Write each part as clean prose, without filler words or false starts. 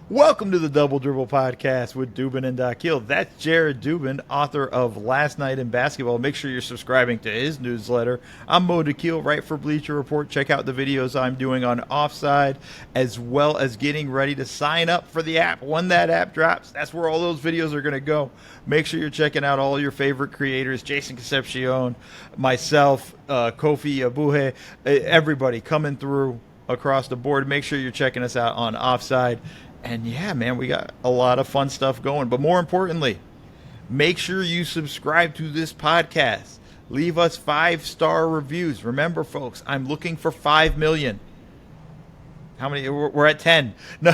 Welcome to the Double Dribble Podcast with Dubin and Dakil. That's Jared Dubin, author of Last Night in Basketball. Make sure you're subscribing to his newsletter. I'm Mo Dakil, write for Bleacher Report. Check out the videos I'm doing on Offside, as well as getting ready to sign up for the app. When that app drops, that's where all those videos are going to go. Make sure you're checking out all your favorite creators, Jason Concepcion, myself, Kofi Abuhe, everybody coming through across the board. Make sure you're checking us out on Offside. And yeah, man, we got a lot of fun stuff going. But more importantly, make sure you subscribe to this podcast. Leave us 5-star reviews. Remember, folks, I'm looking for 5 million. How many? We're at 10. No.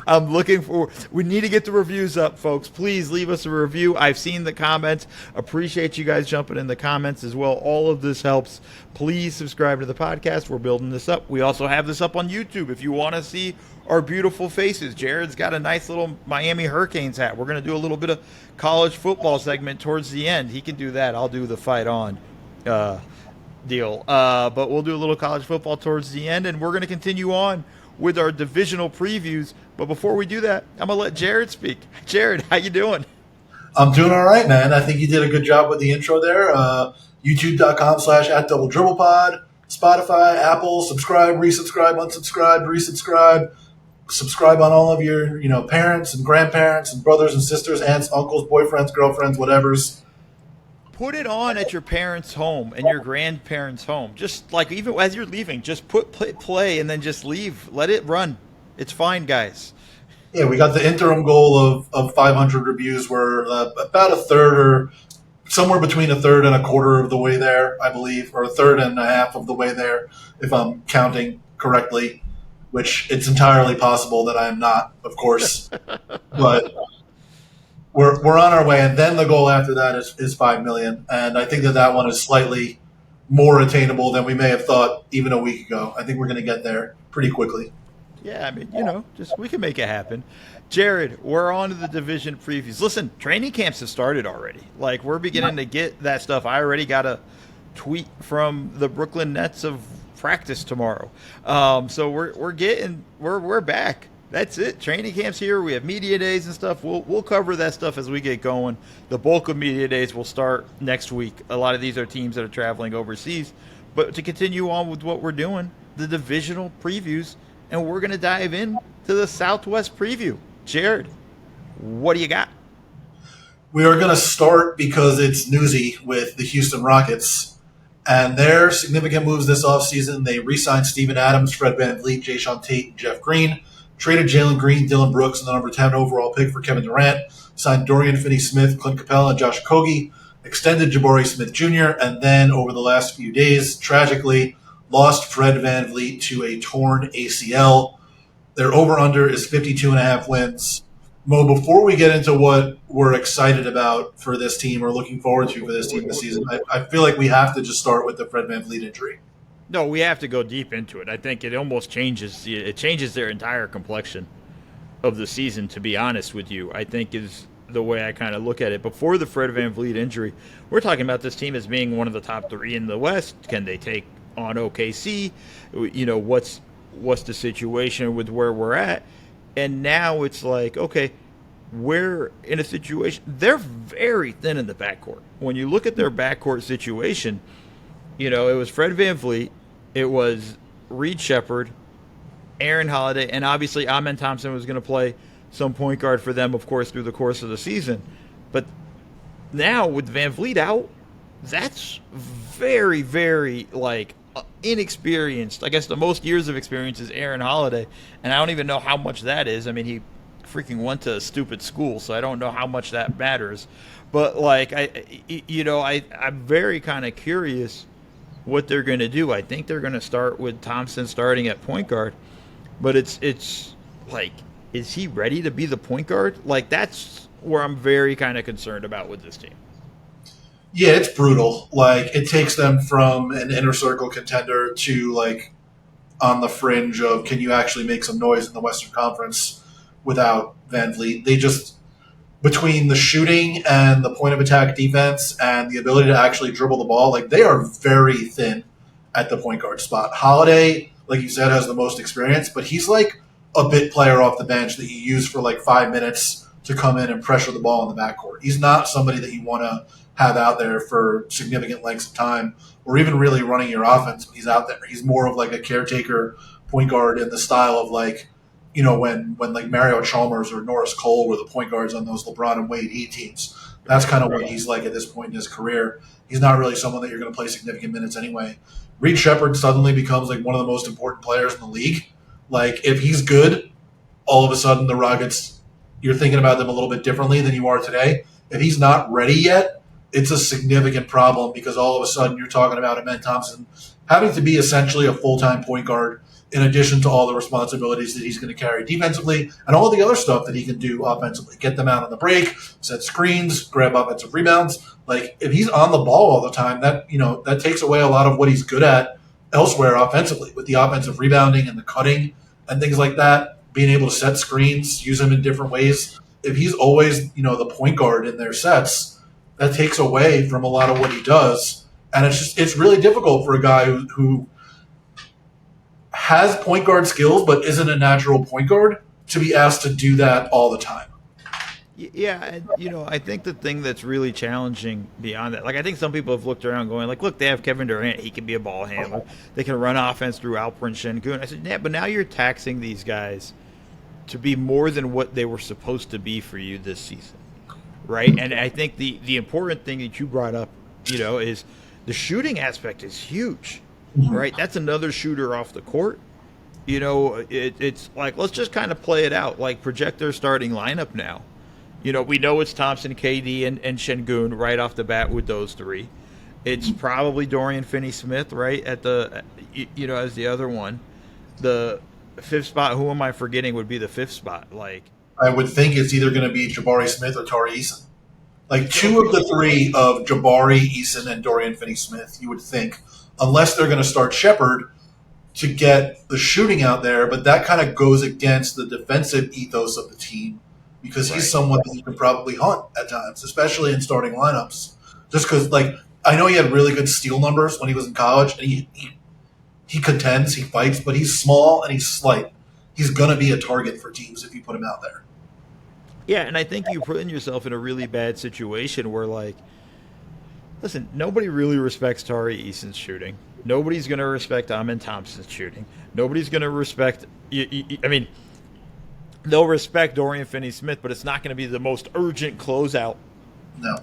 I'm looking for, we need to get the reviews up, folks. Please leave us a review. I've seen the comments. Appreciate you guys jumping in the comments as well. All of this helps. Please subscribe to the podcast. We're building this up. We also have this up on YouTube if you want to see our beautiful faces. Jared's got a nice little Miami Hurricanes hat. We're going to do a little bit of college football segment towards the end. He can do that. I'll do the fight on deal. But we'll do a little college football towards the end, and we're going to continue on with our divisional previews. But before we do that, I'm going to let Jared speak. Jared, how you doing? I'm doing all right, man. I think you did a good job with the intro there. YouTube.com/@DoubleDribblePod, Spotify, Apple, subscribe, resubscribe, unsubscribe, resubscribe, subscribe on all of your, parents and grandparents and brothers and sisters, aunts, uncles, boyfriends, girlfriends, whatevers. Put it on at your parents' home and your grandparents' home. Just like even as you're leaving, just play and then just leave. Let it run. It's fine, guys. Yeah, we got the interim goal of 500 reviews. We're about a third, or somewhere between a third and a quarter of the way there, I believe, or a third and a half of the way there, if I'm counting correctly, which it's entirely possible that I am not, of course. But we're on our way, and then the goal after that is 5 million, and I think that one is slightly more attainable than we may have thought even a week ago. I think we're going to get there pretty quickly. Yeah, I mean, just we can make it happen. Jared, we're on to the division previews. Listen, training camps have started already. Like, we're beginning to get that stuff. I already got a tweet from the Brooklyn Nets of practice tomorrow. So we're back. That's it. Training camp's here. We have media days and stuff. We'll cover that stuff as we get going. The bulk of media days will start next week. A lot of these are teams that are traveling overseas. But to continue on with what we're doing, the divisional previews, and we're going to dive in to the Southwest preview. Jared, what do you got? We are going to start, because it's newsy, with the Houston Rockets and their significant moves this offseason. They re-signed Steven Adams, Fred VanVleet, Jayshawn Tate, and Jeff Green. Traded Jalen Green, Dylan Brooks, and the number 10 overall pick for Kevin Durant. Signed Dorian Finney-Smith, Clint Capella, and Josh Okogie. Extended Jabari Smith Jr. And then over the last few days, tragically, lost Fred VanVleet to a torn ACL. Their over-under is 52.5 wins. Mo, before we get into what we're excited about for this team or looking forward to for this team this season, I feel like we have to just start with the Fred VanVleet injury. No, we have to go deep into it. I think it almost changes their entire complexion of the season, to be honest with you. I think is the way I kind of look at it. Before the Fred VanVleet injury, we're talking about this team as being one of the top 3 in the West. Can they take on OKC? What's the situation with where we're at? And now it's like, okay, we're in a situation. They're very thin in the backcourt. When you look at their backcourt situation, it was Fred VanVleet, it was Reed Shepherd, Aaron Holiday, and obviously Amen Thompson was going to play some point guard for them, of course, through the course of the season. But now with VanVleet out, that's very, very, inexperienced. I guess the most years of experience is Aaron Holiday, and I don't even know how much that is. I mean, he freaking went to a stupid school, so I don't know how much that matters. But, I'm very kind of curious what they're going to do. I think they're going to start with Thompson starting at point guard. But it's like, is he ready to be the point guard? That's where I'm very kind of concerned about with this team. Yeah, it's brutal. It takes them from an inner circle contender to, on the fringe of, can you actually make some noise in the Western Conference without VanVleet? between the shooting and the point of attack defense and the ability to actually dribble the ball, like they are very thin at the point guard spot. Holiday, like you said, has the most experience, but he's like a bit player off the bench that you use for like 5 minutes to come in and pressure the ball in the backcourt. He's not somebody that you want to have out there for significant lengths of time or even really running your offense when he's out there. He's more of like a caretaker point guard in the style of like, when like Mario Chalmers or Norris Cole were the point guards on those LeBron and Wade Heat teams. That's kind of what he's like at this point in his career. He's not really someone that you're going to play significant minutes anyway. Reed Shepherd suddenly becomes like one of the most important players in the league. Like if he's good, all of a sudden the Rockets, you're thinking about them a little bit differently than you are today. If he's not ready yet, it's a significant problem because all of a sudden you're talking about Amen Thompson having to be essentially a full-time point guard in addition to all the responsibilities that he's going to carry defensively and all the other stuff that he can do offensively. Get them out on the break, set screens, grab offensive rebounds. Like if he's on the ball all the time, that takes away a lot of what he's good at elsewhere offensively with the offensive rebounding and the cutting and things like that, being able to set screens, use them in different ways. If he's always, the point guard in their sets, that takes away from a lot of what he does. And it's really difficult for a guy who has point guard skills but isn't a natural point guard to be asked to do that all the time. Yeah, and, I think the thing that's really challenging beyond that, like I think some people have looked around going like, look, they have Kevin Durant, he can be a ball handler. They can run offense through Alperen Şengün. I said, yeah, but now you're taxing these guys to be more than what they were supposed to be for you this season, right? And I think the important thing that you brought up, is the shooting aspect is huge, right? That's another shooter off the court. It's like, let's just kind of play it out, like project their starting lineup now. We know it's Thompson, KD, and Şengün right off the bat with those three. It's probably Dorian Finney-Smith, right, at the, as the other one. The fifth spot, who am I forgetting would be the fifth spot? Like, I would think it's either going to be Jabari Smith or Tari Eason. Like two of the three of Jabari, Eason, and Dorian Finney-Smith, you would think, unless they're going to start Shepherd to get the shooting out there, but that kind of goes against the defensive ethos of the team because he's someone that you can probably hunt at times, especially in starting lineups. Just because, like, I know he had really good steal numbers when he was in college, and he contends, he fights, but he's small and he's slight. He's going to be a target for teams if you put him out there. Yeah, and I think you put yourself in a really bad situation where, like, listen, nobody really respects Tari Eason's shooting. Nobody's going to respect Amen Thompson's shooting. Nobody's going to respect they'll respect Dorian Finney-Smith, but it's not going to be the most urgent closeout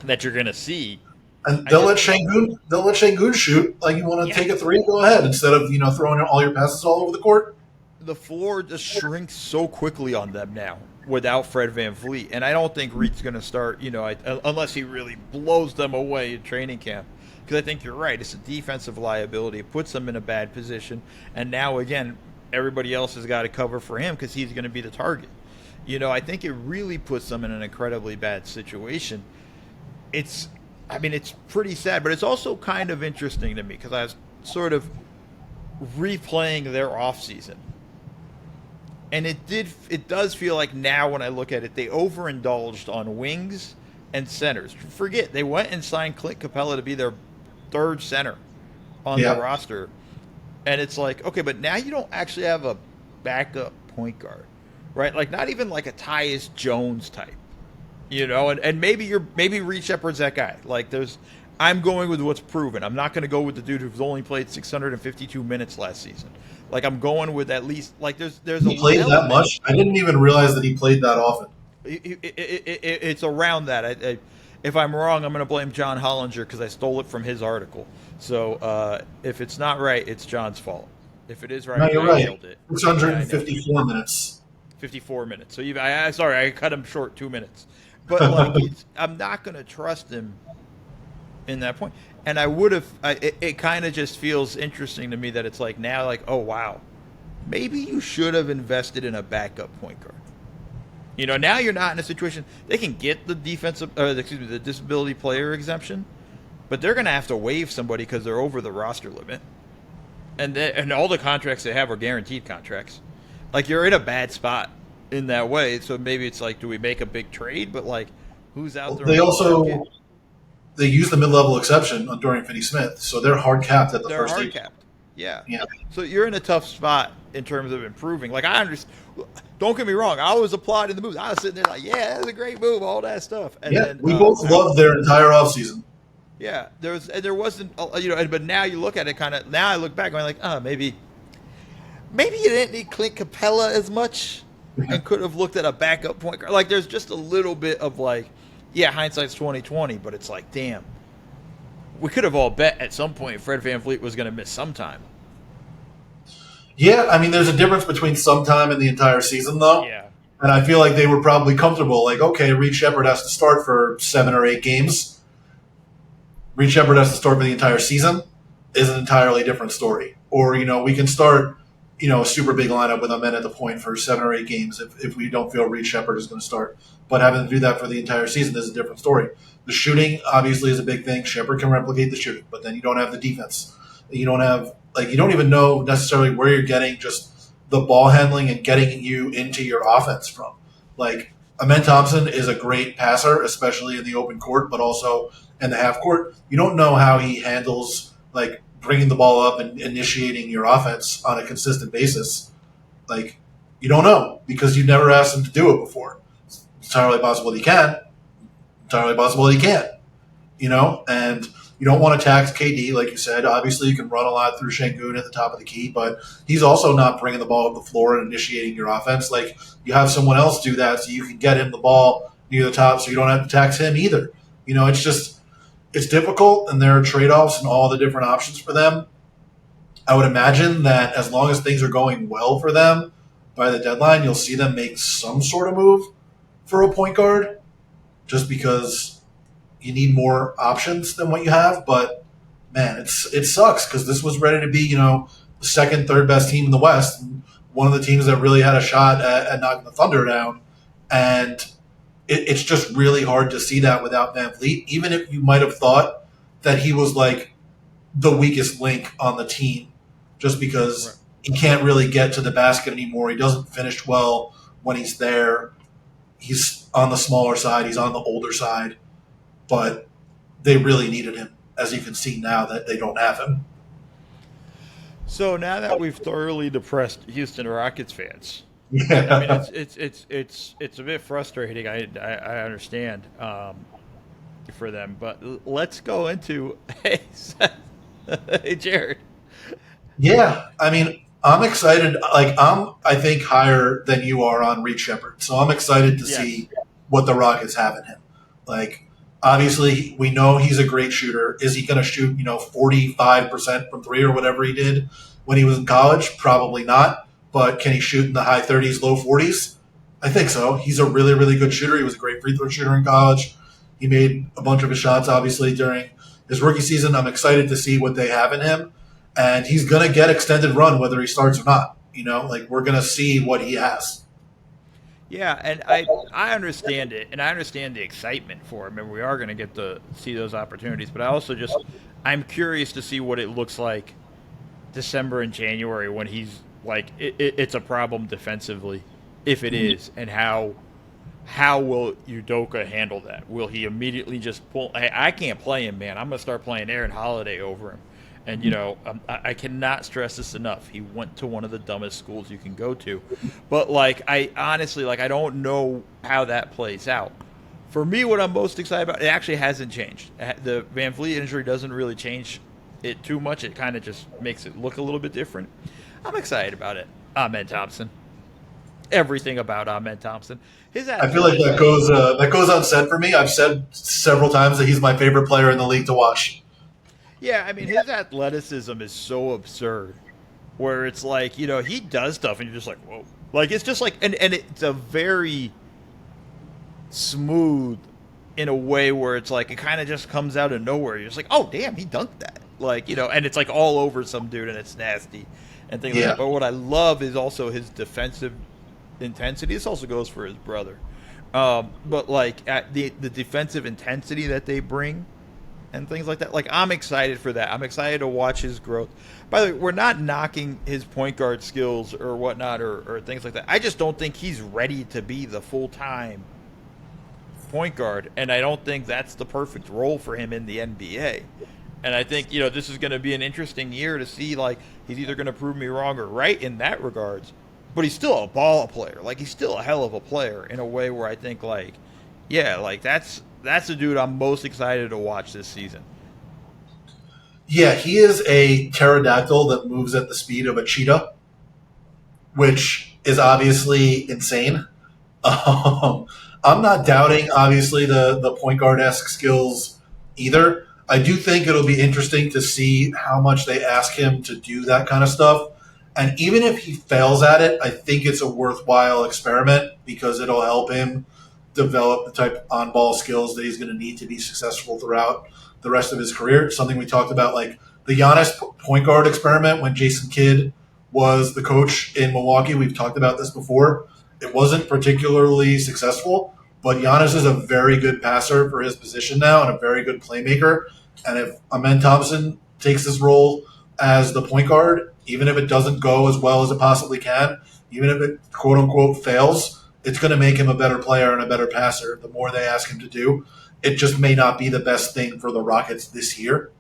that you're going to see. And they'll let Şengün shoot. Like, you want to take a three, go ahead, instead of, throwing all your passes all over the court. The floor just shrinks so quickly on them now without Fred VanVleet. And I don't think Reed's going to start, unless he really blows them away in training camp. Because I think you're right. It's a defensive liability. It puts them in a bad position. And now, again, everybody else has got to cover for him because he's going to be the target. I think it really puts them in an incredibly bad situation. It's pretty sad, but it's also kind of interesting to me because I was sort of replaying their offseason. And it does feel like now when I look at it, they overindulged on wings and centers. Forget, they went and signed Clint Capella to be their third center on the roster. And it's like, okay, but now you don't actually have a backup point guard, right? Like not even like a Tyus Jones type, and maybe Reed Shepherd's that guy. Like I'm going with what's proven. I'm not going to go with the dude who's only played 652 minutes last season. Like I'm going with at least like there's he played that much. I didn't even realize that he played that often. It's around that. If I'm wrong, I'm going to blame John Hollinger because I stole it from his article. So if it's not right, it's John's fault. If it is right, no, you're right. Nailed it. 654 minutes. 54 minutes. So sorry, I cut him short 2 minutes. But like, I'm not going to trust him in that point. And I would have. It kind of just feels interesting to me that it's like now, like, oh wow, maybe you should have invested in a backup point guard. Now you're not in a situation they can get the the disability player exemption, but they're going to have to waive somebody because they're over the roster limit, and all the contracts they have are guaranteed contracts. Like you're in a bad spot in that way. So maybe it's like, do we make a big trade? But like, Who's out there? They On the market? also they use the mid-level exception on Dorian Finney-Smith, so they're hard capped at the They're first hard eight. capped. Yeah. Yeah, So you're in a tough spot in terms of improving. Like I understand. Don't get me wrong. I was applauding the moves. I was sitting there like, yeah, that's a great move, all that stuff. And yeah. then We both loved their entire offseason. yeah, there wasn't but now you look at it kind of. Now I look back going like, oh, maybe you didn't need Clint Capella as much, and could have looked at a backup point guard. Like there's just a little bit of like, yeah, hindsight's 2020, but it's like, damn, we could have all bet at some point Fred VanVleet was going to miss some time. Yeah, I mean, there's a difference between some time and the entire season, though. Yeah. And I feel like they were probably comfortable. Like, okay, Reed Shepherd has to start for 7 or 8 games. Reed Shepherd has to start for the entire season is an entirely different story. Or, we can start, a super big lineup with a men at the point for 7 or 8 games if we don't feel Reed Shepherd is going to start. But having to do that for the entire season is a different story. The shooting, obviously, is a big thing. Shepherd can replicate the shooting, but then you don't have the defense. You don't even know necessarily where you're getting just the ball handling and getting you into your offense from. Like, Amen Thompson is a great passer, especially in the open court, but also in the half court. You don't know how he handles, like, bringing the ball up and initiating your offense on a consistent basis. Like, you don't know because you never asked him to do it before. It's entirely possible he can. Entirely possible he can't. And you don't want to tax KD, like you said. Obviously, you can run a lot through Şengün at the top of the key, but he's also not bringing the ball up the floor and initiating your offense. Like, you have someone else do that so you can get him the ball near the top so you don't have to tax him either. It's difficult, and there are trade-offs and all the different options for them. I would imagine that as long as things are going well for them by the deadline, you'll see them make some sort of move for a point guard just because you need more options than what you have. But, man, it sucks because this was ready to be, the second, third best team in the West, and one of the teams that really had a shot at knocking the Thunder down. And it's just really hard to see that without VanVleet, even if you might have thought that he was like the weakest link on the team just because he can't really get to the basket anymore. He doesn't finish well when he's there. He's on the smaller side. He's on the older side. But they really needed him, as you can see now that they don't have him. So now that we've thoroughly depressed Houston Rockets fans, Yeah. I mean it's a bit frustrating. I understand for them, but let's go into hey Jared. Yeah, I mean, I'm excited. Like, I think, higher than you are on Reed Shepherd. So I'm excited to see what the Rockets have in him. Like, obviously, we know he's a great shooter. Is he going to shoot, 45% from three or whatever he did when he was in college? Probably not. But can he shoot in the high 30s, low 40s? I think so. He's a really, really good shooter. He was a great free throw shooter in college. He made a bunch of his shots, obviously, during his rookie season. I'm excited to see what they have in him. And he's going to get extended run whether he starts or not. We're going to see what he has. Yeah, and I understand it, and I understand the excitement for him, and we are going to get to see those opportunities. But I also I'm curious to see what it looks like December and January when he's like it's a problem defensively, if it is, and how will Udoka handle that? Will he immediately just pull? Hey, I can't play him, man. I'm going to start playing Aaron Holiday over him. And, I cannot stress this enough. He went to one of the dumbest schools you can go to. But, I honestly, I don't know how that plays out. For me, what I'm most excited about, it actually hasn't changed. The VanVleet injury doesn't really change it too much. It kind of just makes it look a little bit different. I'm excited about it. Amen Thompson. Everything about Amen Thompson. I feel like that goes unsaid for me. I've said several times that he's my favorite player in the league to watch. Yeah, I mean, his athleticism is so absurd, where it's like, he does stuff, and you're just like, whoa. It's just like, and it's a very smooth in a way where it's like, it kind of just comes out of nowhere. You're just like, oh, damn, he dunked that. And it's like all over some dude, and it's nasty, and things like that. But what I love is also his defensive intensity. This also goes for his brother. But, at the defensive intensity that they bring, and things like that. I'm excited for that. I'm excited to watch his growth. By the way, we're not knocking his point guard skills or whatnot or things like that. I just don't think he's ready to be the full-time point guard, and I don't think that's the perfect role for him in the NBA. And I think, this is going to be an interesting year to see, like, he's either going to prove me wrong or right in that regards, but he's still a ball player. Like, he's still a hell of a player in a way where I think, like, yeah, like, that's the dude I'm most excited to watch this season. Yeah, he is a pterodactyl that moves at the speed of a cheetah, which is obviously insane. I'm not doubting, obviously, the point guard-esque skills either. I do think it'll be interesting to see how much they ask him to do that kind of stuff. And even if he fails at it, I think it's a worthwhile experiment because it'll help him develop the type of on-ball skills that he's going to need to be successful throughout the rest of his career. Something we talked about, like the Giannis point guard experiment when Jason Kidd was the coach in Milwaukee. We've talked about this before. It wasn't particularly successful, but Giannis is a very good passer for his position now and a very good playmaker. And if Amen Thompson takes this role as the point guard, even if it doesn't go as well as it possibly can, even if it quote unquote fails, it's going to make him a better player and a better passer the more they ask him to do. It just may not be the best thing for the Rockets this year.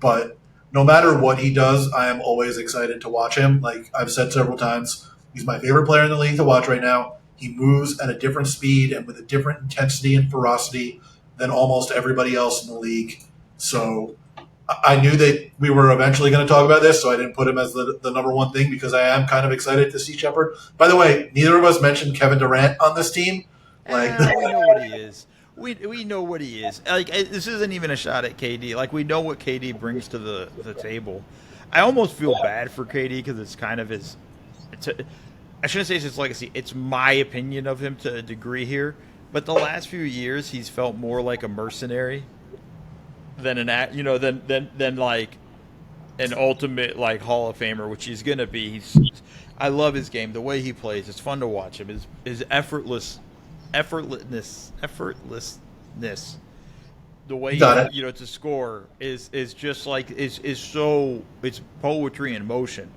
But no matter what he does, I am always excited to watch him. Like I've said several times, he's my favorite player in the league to watch right now. He moves at a different speed and with a different intensity and ferocity than almost everybody else in the league. So I knew that we were eventually going to talk about this, so I didn't put him as the number one thing because I am kind of excited to see Shepard. By the way, neither of us mentioned Kevin Durant on this team. Like we know what he is. We know what he is. Like this isn't even a shot at KD. Like we know what KD brings to the table. I almost feel bad for KD because it's kind of his. I shouldn't say it's his legacy. It's my opinion of him to a degree here. But the last few years, he's felt more like a mercenary than than like an ultimate like Hall of Famer, which he's gonna be. I love his game, the way he plays. It's fun to watch him. His effortlessness, the way to score is just like is so it's poetry in motion.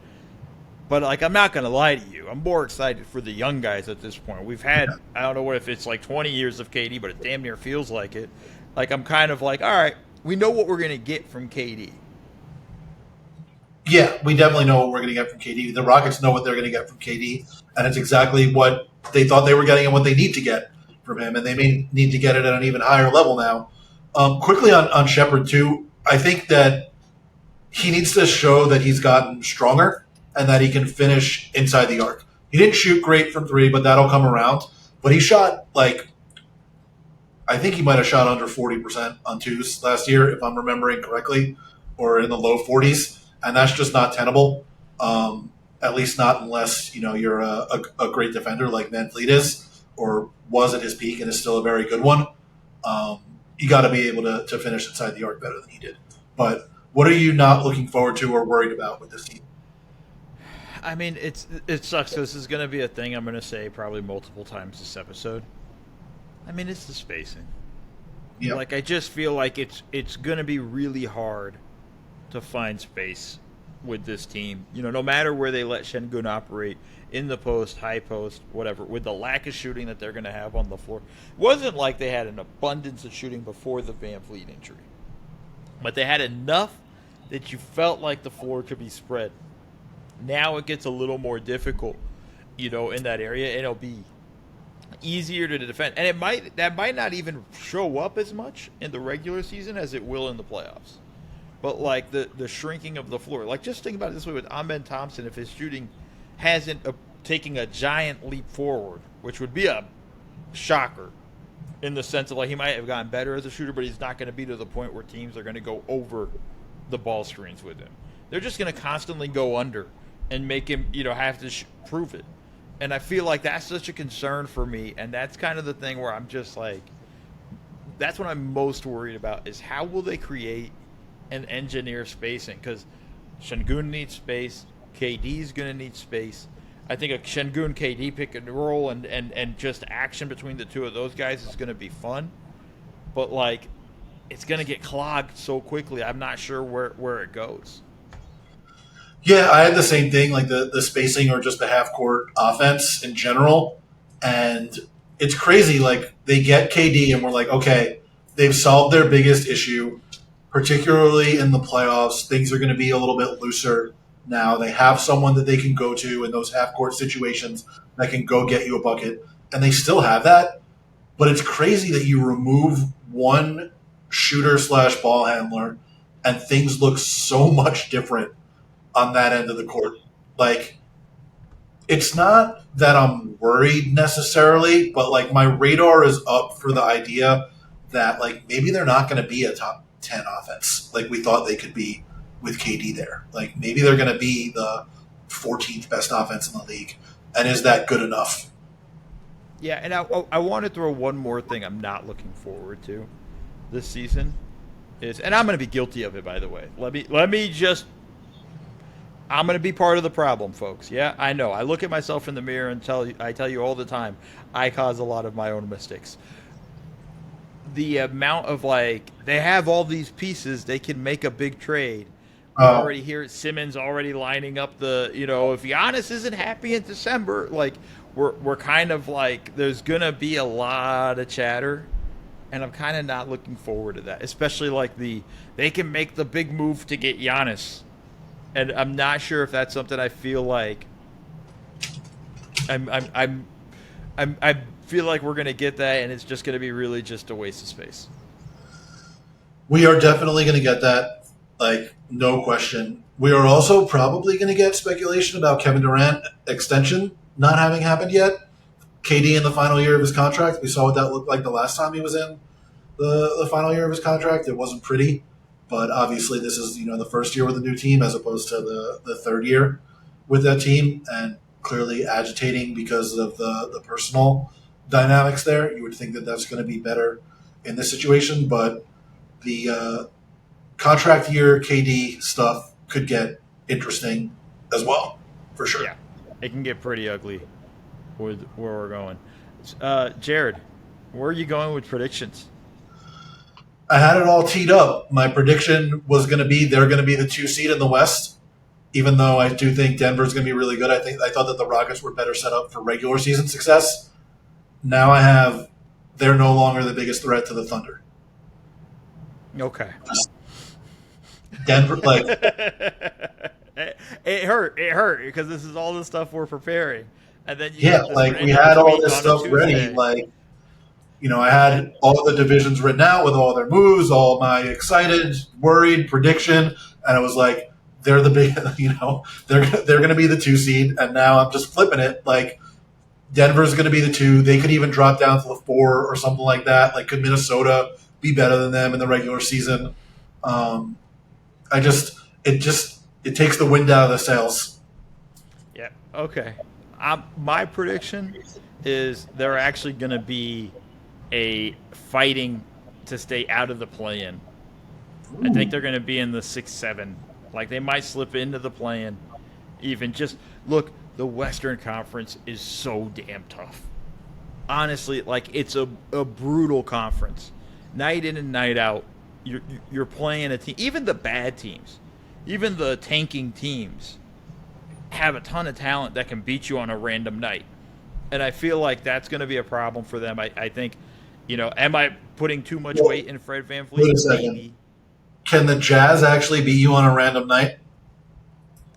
But like I'm not gonna lie to you, I'm more excited for the young guys at this point. We've had I don't know what if it's like 20 years of KD, but it damn near feels like it. Like I'm kind of like, all right, we know what we're gonna get from KD. Yeah, we definitely know what we're going to get from KD. The Rockets know what they're going to get from KD, and it's exactly what they thought they were getting and what they need to get from him, and they may need to get it at an even higher level now. Quickly on Shepard, too, I think that he needs to show that he's gotten stronger and that he can finish inside the arc. He didn't shoot great from three, but that'll come around. But he shot, I think he might have shot under 40% on twos last year, if I'm remembering correctly, or in the low 40s. And that's just not tenable, at least not unless you're a great defender like VanVleet is, or was at his peak and is still a very good one. You got to be able to finish inside the arc better than he did. But what are you not looking forward to or worried about with this team? I mean, it sucks. This is going to be a thing I'm going to say probably multiple times this episode. I mean, it's the spacing. Yeah. Like I just feel like it's going to be really hard to find space with this team. No matter where they let Şengün operate, in the post, high post, whatever, with the lack of shooting that they're going to have on the floor. It wasn't like they had an abundance of shooting before the VanVleet injury. But they had enough that you felt like the floor could be spread. Now it gets a little more difficult, in that area, and it'll be easier to defend. And that might not even show up as much in the regular season as it will in the playoffs. But, like, the shrinking of the floor. Like, just think about it this way with Amen Thompson. If his shooting hasn't taking a giant leap forward, which would be a shocker in the sense of, like, he might have gotten better as a shooter, but he's not going to be to the point where teams are going to go over the ball screens with him. They're just going to constantly go under and make him, have to prove it. And I feel like that's such a concern for me, and that's kind of the thing where I'm just like, that's what I'm most worried about is how will they create and engineer spacing, because Şengün needs space, KD's going to need space. I think a Şengün KD pick and roll and just action between the two of those guys is going to be fun, but like it's going to get clogged so quickly. I'm not sure where it goes. Yeah, I had the same thing, like the spacing or just the half court offense in general, and it's crazy. Like, they get KD, and we're like, okay, they've solved their biggest issue, particularly in the playoffs. Things are going to be a little bit looser now. They have someone that they can go to in those half court situations that can go get you a bucket, and they still have that. But it's crazy that you remove one shooter slash ball handler, and things look so much different on that end of the court. Like, it's not that I'm worried necessarily, but like my radar is up for the idea that like maybe they're not going to be a top 10 offense like we thought they could be with KD there. Like maybe they're going to be the 14th best offense in the league. And is that good enough? Yeah, and I want to throw one more thing I'm not looking forward to this season is, and I'm going to be guilty of it, by the way. Let me just. I'm going to be part of the problem, folks. Yeah, I know. I look at myself in the mirror and I tell you all the time, I cause a lot of my own mistakes. The amount of like they have all these pieces, they can make a big trade. We already hear Simmons already lining up the, if Giannis isn't happy in December, like we're kind of like there's gonna be a lot of chatter, and I'm kind of not looking forward to that. Especially like they can make the big move to get Giannis. And I'm not sure if that's something I feel like I feel like we're gonna get that, and it's just gonna be really just a waste of space. We are definitely going to get that, like no question. We are also probably going to get speculation about Kevin Durant extension not having happened yet. KD in the final year of his contract. We saw what that looked like the last time he was in the final year of his contract. It wasn't pretty. But obviously, this is the first year with a new team as opposed to the third year with that team, and clearly agitating because of the personal dynamics there. You would think that that's going to be better in this situation, but the contract year KD stuff could get interesting as well, for sure. Yeah, it can get pretty ugly with where we're going. Jared, where are you going with predictions? I had it all teed up. My prediction was going to be they're going to be the 2 seed in the West, even though I do think Denver's going to be really good. I thought that the Rockets were better set up for regular season success. Now I have they're no longer the biggest threat to the Thunder. Okay. Denver, like it hurt because this is all the stuff we're preparing, and then we had all this stuff ready, like. I had all the divisions written out with all their moves, all my excited, worried prediction, and it was like they're the big, they're going to be the 2 seed, and now I'm just flipping it. Like Denver's going to be the 2. They could even drop down to the 4 or something like that. Like could Minnesota be better than them in the regular season? It takes the wind out of the sails. Yeah. Okay. My prediction is they're actually going to be a fighting to stay out of the play-in. I think they're going to be in the 6-7. Like they might slip into the play-in. Even just look, the Western Conference is so damn tough. Honestly, like it's a brutal conference. Night in and night out, you're playing a team. Even the bad teams, even the tanking teams, have a ton of talent that can beat you on a random night. And I feel like that's going to be a problem for them. I think. Am I putting too much weight in Fred VanVleet? Wait a second. Maybe. Can the Jazz actually beat you on a random night?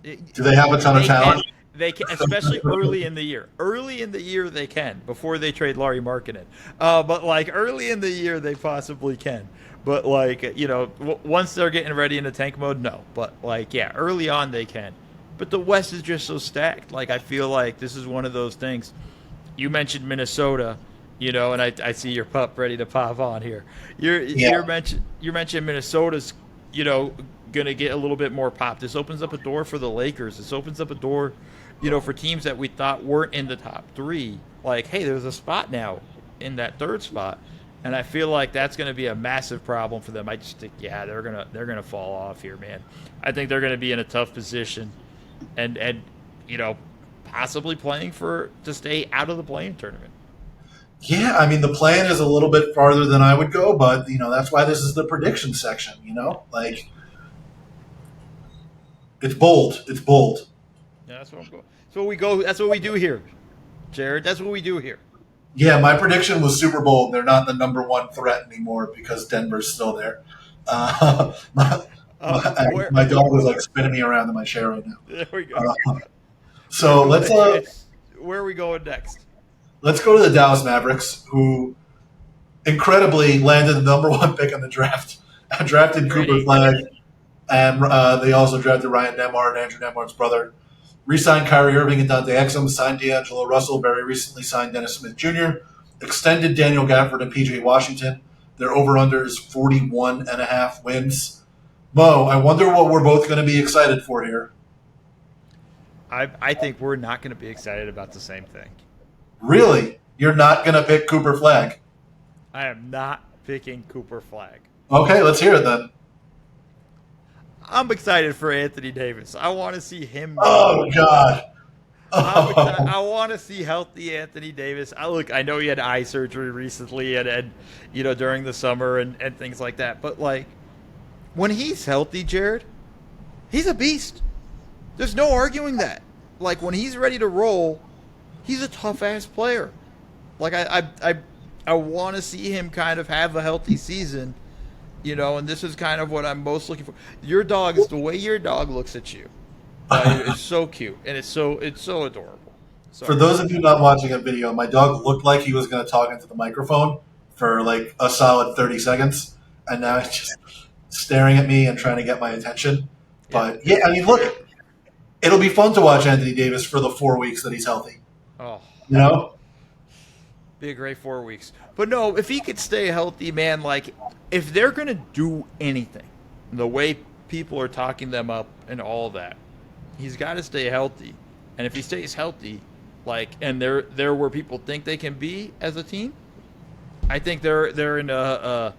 Do they have a ton of talent? They can, especially early in the year. Early in the year, they can before they trade Lauri Markkanen. But like early in the year, they possibly can. But like once they're getting ready into tank mode, no. But like early on they can. But the West is just so stacked. Like I feel like this is one of those things. You mentioned Minnesota. And I see your pup ready to pop on here. You mentioned Minnesota's, going to get a little bit more pop. This opens up a door for the Lakers. This opens up a door, for teams that we thought weren't in the top 3. Like, hey, there's a spot now in that 3rd spot, and I feel like that's going to be a massive problem for them. I just think, they're gonna fall off here, man. I think they're going to be in a tough position, and possibly playing to stay out of the play-in tournament. Yeah, I mean, the plan is a little bit farther than I would go, but, that's why this is the prediction section, Like, it's bold. It's bold. Yeah, that's what I'm going. That's what we do here, Jared. That's what we do here. Yeah, my prediction was Super Bowl. They're not the number one threat anymore because Denver's still there. My, Where my dog was like spinning me around in my chair right now. there we go. We're So going. It's where are we going next? let's go to the Dallas Mavericks, who incredibly landed the number one pick in the draft, drafted Cooper Ready. Flag, and they also drafted Ryan Nembhard, Andrew Nembhard's brother. Re-signed Kyrie Irving and Dante Exum, signed D'Angelo Russell, very recently signed Dennis Smith Jr., extended Daniel Gafford and PJ Washington. Their over-under is 41.5 wins. Mo, I wonder what we're both going to be excited for here. I think we're not going to be excited about the same thing. Really? You're not going to pick Cooper Flag? I am not picking Cooper Flag. Okay, let's hear it then. I'm excited for Anthony Davis. I want to see him. Oh, God. I'm excited. I want to see healthy Anthony Davis. I know he had eye surgery recently and during the summer and things like that. But like when he's healthy, Jared, he's a beast. There's no arguing that. Like when he's ready to roll, he's a tough ass player. Like I want to see him kind of have a healthy season. And this is kind of what I'm most looking for. Your dog is the way your dog looks at you. It's so cute and it's so adorable. So, For those of you not watching a video, my dog looked like he was going to talk into the microphone for like a solid 30 seconds, and now he's just staring at me and trying to get my attention. But yeah, I mean, look, it'll be fun to watch Anthony Davis for the 4 weeks that he's healthy. oh, You know? be a great 4 weeks. But no, if he could stay healthy, man, like if they're gonna do anything, the way people are talking them up and all that, he's got to stay healthy. And if he stays healthy, like, and they're where people think they can be as a team, I think they're in a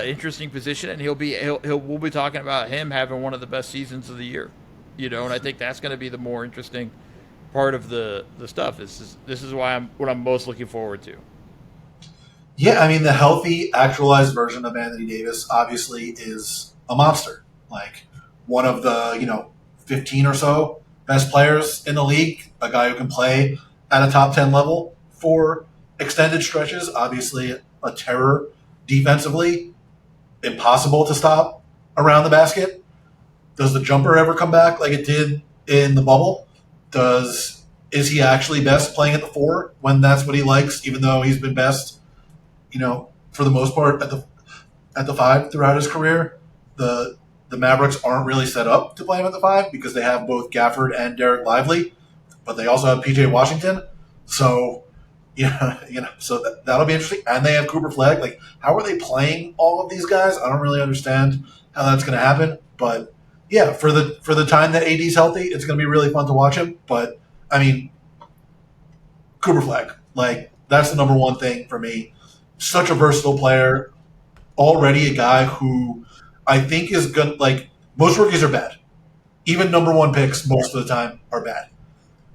interesting position, and we'll be talking about him having one of the best seasons of the year, and I think that's going to be the more interesting part of the stuff. This is what I'm most looking forward to. Yeah, I mean, the healthy, actualized version of Anthony Davis obviously is a monster. Like one of the, 15 or so best players in the league, a guy who can play at a top 10 level for extended stretches, obviously a terror defensively, impossible to stop around the basket. Does the jumper ever come back like it did in the bubble? Is he actually best playing at the 4 when that's what he likes, even though he's been best, for the most part at the 5 throughout his career? The Mavericks aren't really set up to play him at the 5 because they have both Gafford and Derek Lively, but they also have PJ Washington. So, so that'll be interesting. And they have Cooper Flag. Like, how are they playing all of these guys? I don't really understand how that's going to happen. But yeah, for the time that AD's healthy, it's going to be really fun to watch him. But I mean, Cooper Flag, like that's the number one thing for me. Such a versatile player, already a guy who I think is good. Like most rookies are bad. Even number one picks most of the time are bad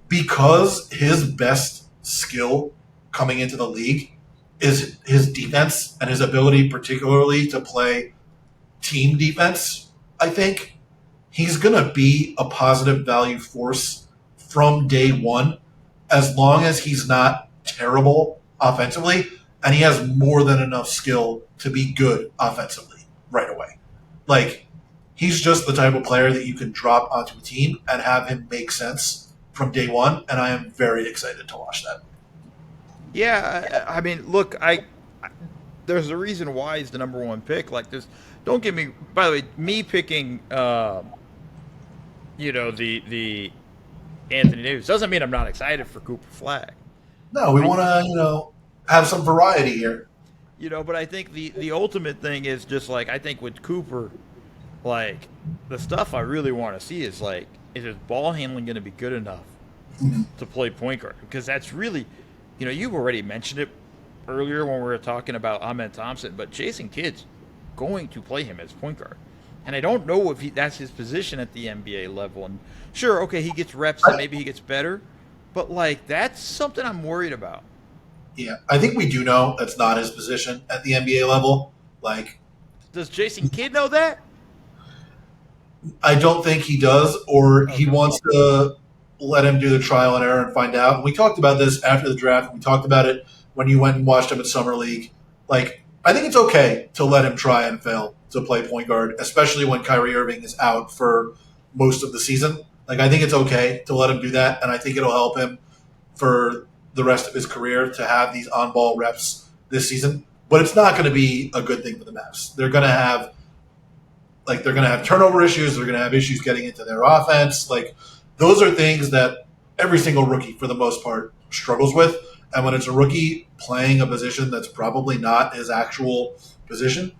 because his best skill coming into the league is his defense and his ability, particularly to play team defense. I think he's going to be a positive value force from day one, as long as he's not terrible offensively and he has more than enough skill to be good offensively right away. Like, he's just the type of player that you can drop onto a team and have him make sense from day one, and I am very excited to watch that. Yeah, I mean, look, there's a reason why he's the number one pick. Like, don't get me. By the way, me picking, the Anthony Davis doesn't mean I'm not excited for Cooper Flag. No, we want to, have some variety here. But I think the ultimate thing is just like I think with Cooper, like the stuff I really want to see is like, is his ball handling going to be good enough to play point guard? Because that's really, you've already mentioned it earlier when we were talking about Ahmed Thompson, but Jason Kidd's going to play him as point guard. And I don't know if that's his position at the NBA level. And sure, okay, he gets reps and maybe he gets better, but like that's something I'm worried about. Yeah, I think we do know that's not his position at the NBA level. Like, does Jason Kidd know that? I don't think he does, or he wants to let him do the trial and error and find out. We talked about this after the draft. We talked about it when you went and watched him in summer league. Like, I think it's okay to let him try and fail to play point guard, especially when Kyrie Irving is out for most of the season. Like, I think it's okay to let him do that, and I think it'll help him for the rest of his career to have these on-ball reps this season. But it's not going to be a good thing for the Mavs. They're going to have turnover issues. They're going to have issues getting into their offense. Like, those are things that every single rookie, for the most part, struggles with. And when it's a rookie playing a position that's probably not his actual position,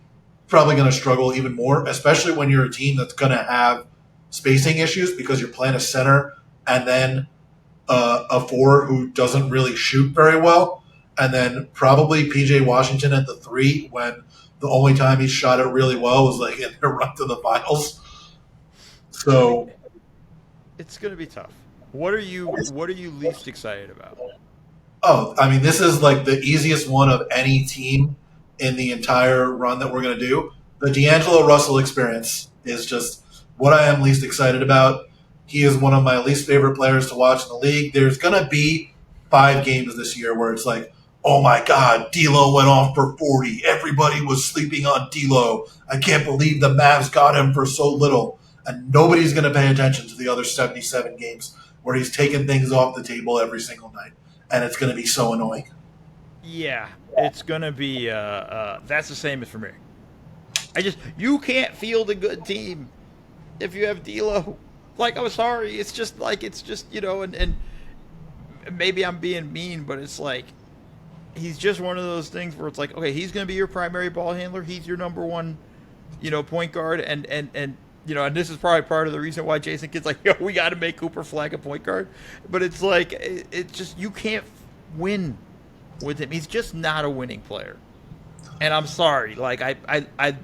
probably going to struggle even more, especially when you're a team that's going to have spacing issues because you're playing a center and then a forward who doesn't really shoot very well, and then probably PJ Washington at the 3 when the only time he shot it really well was like in their run to the finals. So it's going to be tough. What are you least excited about? Oh, I mean, this is like the easiest one of any team in the entire run that we're going to do. The D'Angelo Russell experience is just what I am least excited about. He is one of my least favorite players to watch in the league. There's going to be 5 games this year where it's like, oh my God, D'Lo went off for 40. Everybody was sleeping on D'Lo. I can't believe the Mavs got him for so little. And nobody's going to pay attention to the other 77 games where he's taking things off the table every single night. And it's going to be so annoying. Yeah, it's going to be that's the same as for me. You can't field a good team if you have D'Lo. Like, I'm sorry, it's just, and maybe I'm being mean, but it's like, he's just one of those things where it's like, okay, he's going to be your primary ball handler. He's your number one, point guard. And this is probably part of the reason why Jason Kidd's like, yo, we got to make Cooper Flag a point guard. But it's like, it's just, you can't win with him. He's just not a winning player. And I'm sorry. Like, I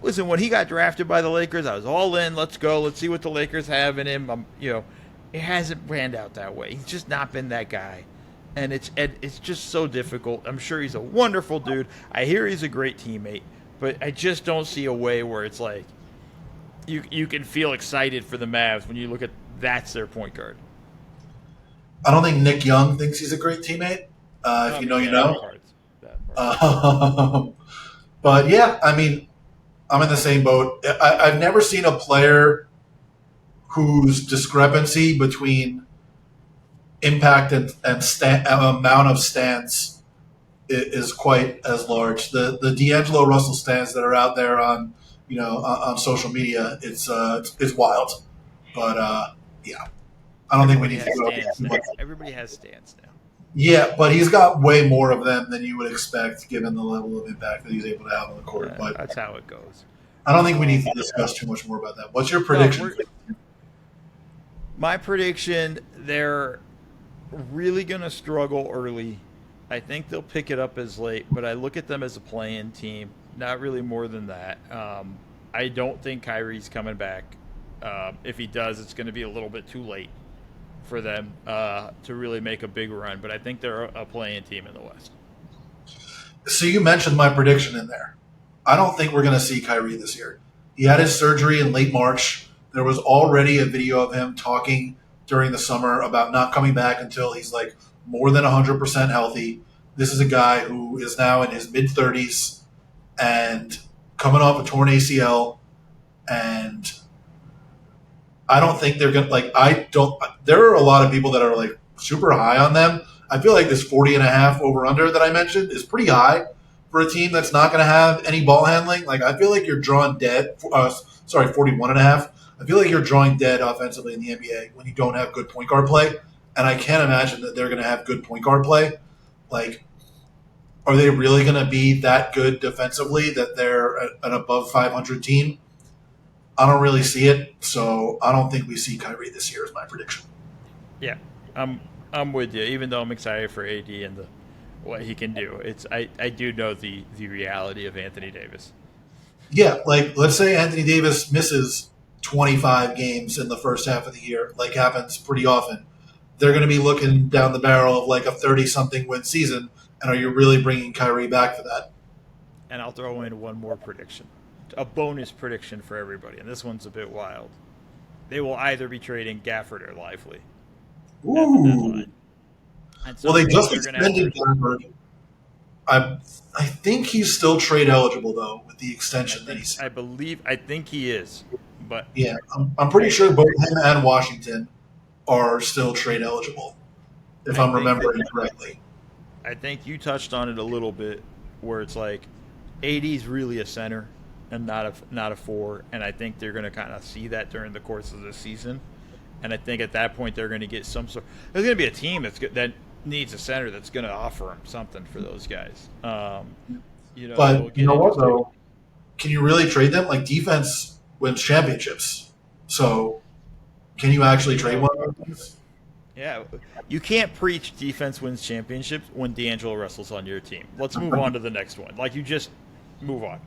listen, when he got drafted by the Lakers, I was all in. Let's go. Let's see what the Lakers have in him. It hasn't panned out that way. He's just not been that guy. And it's just so difficult. I'm sure he's a wonderful dude. I hear he's a great teammate. But I just don't see a way where it's like you can feel excited for the Mavs when you look at that's their point guard. I don't think Nick Young thinks he's a great teammate. If you know, you know. But, yeah, I mean, I'm in the same boat. I've never seen a player whose discrepancy between impact and amount of stands is quite as large. The D'Angelo Russell stands that are out there on social media, it's wild. But yeah, I don't think we need to go. Everybody has stands now. Yeah, but he's got way more of them than you would expect given the level of impact that he's able to have on the court. Yeah, but that's how it goes. I don't think we need to discuss too much more about that. What's your prediction? My prediction, they're really going to struggle early. I think they'll pick it up as late, but I look at them as a play-in team. Not really more than that. I don't think Kyrie's coming back. If he does, it's going to be a little bit too late for them to really make a big run. But I think they're a play-in team in the West. So you mentioned my prediction in there. I don't think we're going to see Kyrie this year. He had his surgery in late March. There was already a video of him talking during the summer about not coming back until he's like more than 100% healthy. This is a guy who is now in his mid-30s and coming off a torn ACL. And I don't think they're going to there are a lot of people that are like super high on them. I feel like this 40.5 over-under that I mentioned is pretty high for a team that's not going to have any ball handling. Like, I feel like you're drawing dead. 41.5. I feel like you're drawing dead offensively in the NBA when you don't have good point guard play. And I can't imagine that they're going to have good point guard play. Like, are they really going to be that good defensively that they're an above 500 team? I don't really see it. So I don't think we see Kyrie this year is my prediction. Yeah, I'm with you. Even though I'm excited for AD and what he can do, I do know the reality of Anthony Davis. Yeah, like let's say Anthony Davis misses 25 games in the first half of the year, like happens pretty often. They're going to be looking down the barrel of like a 30-something win season, and are you really bringing Kyrie back for that? And I'll throw in one more prediction, a bonus prediction for everybody, and this one's a bit wild. They will either be trading Gafford or Lively. Ooh. And so well, they just extended Gafford I think he's still trade eligible though with the extension that he's. I think he is, but Yeah, I'm pretty sure both him and Washington are still trade eligible, if I'm remembering correctly. I think you touched on it a little bit, where it's like, AD's really a center and not a four, and I think they're going to kind of see that during the course of the season, and I think at that point they're going to get some sort. There's going to be a team that needs a center that's going to offer them something for those guys. But you know what though? Can you really trade them? Like defense wins championships, so can you actually trade one of those? Yeah, you can't preach defense wins championships when D'Angelo Russell's on your team. Let's move on to the next one. Like, you just move on.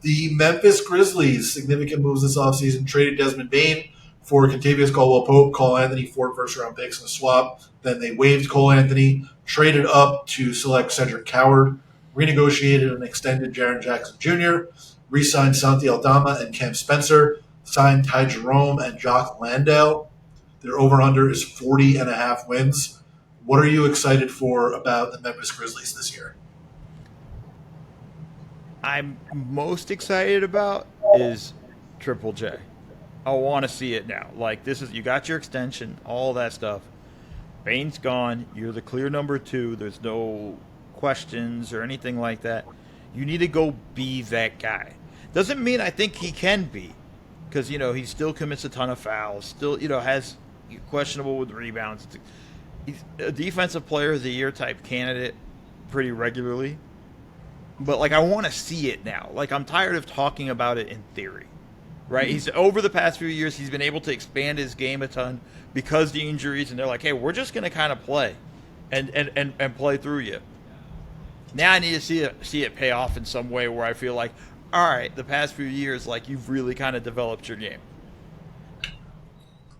The Memphis Grizzlies, significant moves this offseason, traded Desmond Bane for Kentavious Caldwell-Pope, Cole Anthony, 4 first-round picks in a swap. Then they waived Cole Anthony, traded up to select Cedric Coward, renegotiated and extended Jaren Jackson Jr., re-signed Santi Aldama and Cam Spencer, signed Ty Jerome and Jock Landale. Their over-under is 40.5 wins. What are you excited for about the Memphis Grizzlies this year? I'm most excited about is Triple J. I want to see it now. Like, you got your extension, all that stuff. Bane's gone. You're the clear number 2. There's no questions or anything like that. You need to go be that guy. Doesn't mean I think he can be, because he still commits a ton of fouls. Still, has questionable with rebounds. He's a defensive player of the year type candidate pretty regularly. But I want to see it now. I'm tired of talking about it in theory. Right? He's over the past few years, he's been able to expand his game a ton because the injuries, and they're like, hey, we're just going to kind of play and play through you. Now I need to see it pay off in some way where I feel like, all right, the past few years, you've really kind of developed your game.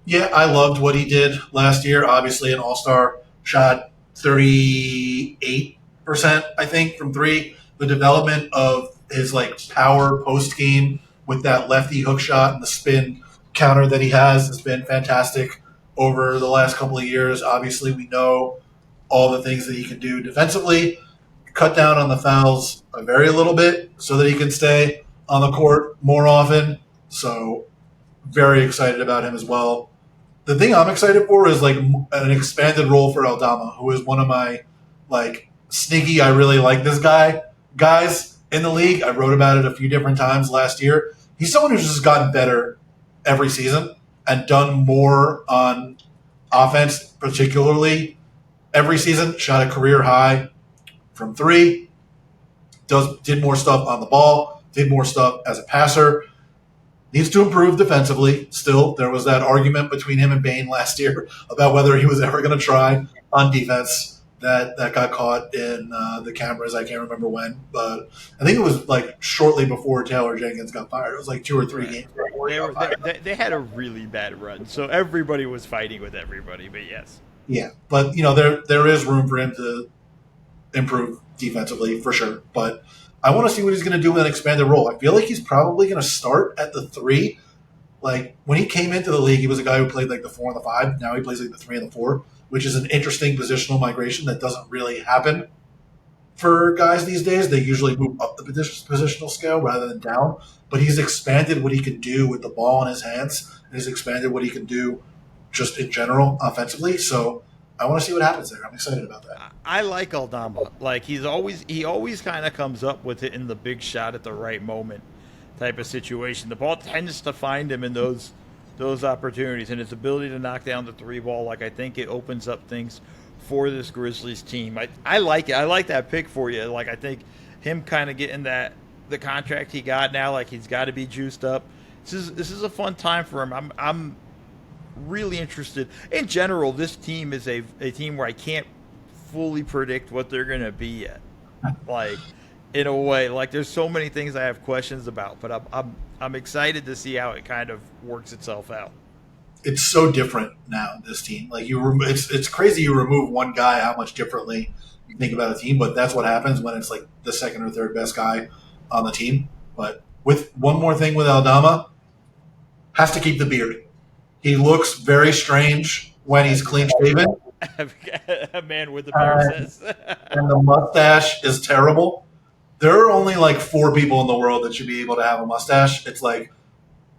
Yeah, I loved what he did last year. Obviously, an all-star, shot 38%, I think, from 3. The development of his power post game with that lefty hook shot and the spin counter that he has been fantastic over the last couple of years. Obviously, we know all the things that he can do defensively. Cut down on the fouls a very little bit so that he can stay on the court more often. So very excited about him as well. The thing I'm excited for is an expanded role for Aldama, who is one of my sneaky, I really like this guys in the league. I wrote about it a few different times last year. He's someone who's just gotten better every season and done more on offense, particularly every season. Shot a career high from 3. Did more stuff on the ball. Did more stuff as a passer. Needs to improve defensively. Still, there was that argument between him and Bane last year about whether he was ever going to try on defense. That got caught in the cameras. I can't remember when, but I think it was shortly before Taylor Jenkins got fired. It was 2 or 3 games before they had a really bad run, so everybody was fighting with everybody. But yes, yeah, but there is room for him to improve defensively for sure. But I want to see what he's going to do with an expanded role. I feel like he's probably going to start at the 3. When he came into the league, he was a guy who played the 4 and the 5. Now he plays the 3 and the 4. Which is an interesting positional migration that doesn't really happen for guys these days. They usually move up the positional scale rather than down. But he's expanded what he can do with the ball in his hands, and he's expanded what he can do just in general offensively. So I want to see what happens there. I'm excited about that. I like Aldama. He always kind of comes up with it in the big shot at the right moment type of situation. The ball tends to find him in those opportunities, and his ability to knock down the 3 ball, I think it opens up things for this Grizzlies team. I like it. I like that pick for you. I think him kind of getting the contract he got now, he's got to be juiced up. This is a fun time for him. I'm really interested. In general, this team is a team where I can't fully predict what they're going to be yet. In a way, there's so many things I have questions about, but I'm excited to see how it kind of works itself out. It's so different now, this team. It's crazy you remove one guy, how much differently you think about a team, but that's what happens when it's the second or third best guy on the team. But with one more thing with Aldama, has to keep the beard. He looks very strange when he's clean shaven. a man with a beard says. And the mustache is terrible. There are only like 4 people in the world that should be able to have a mustache. It's like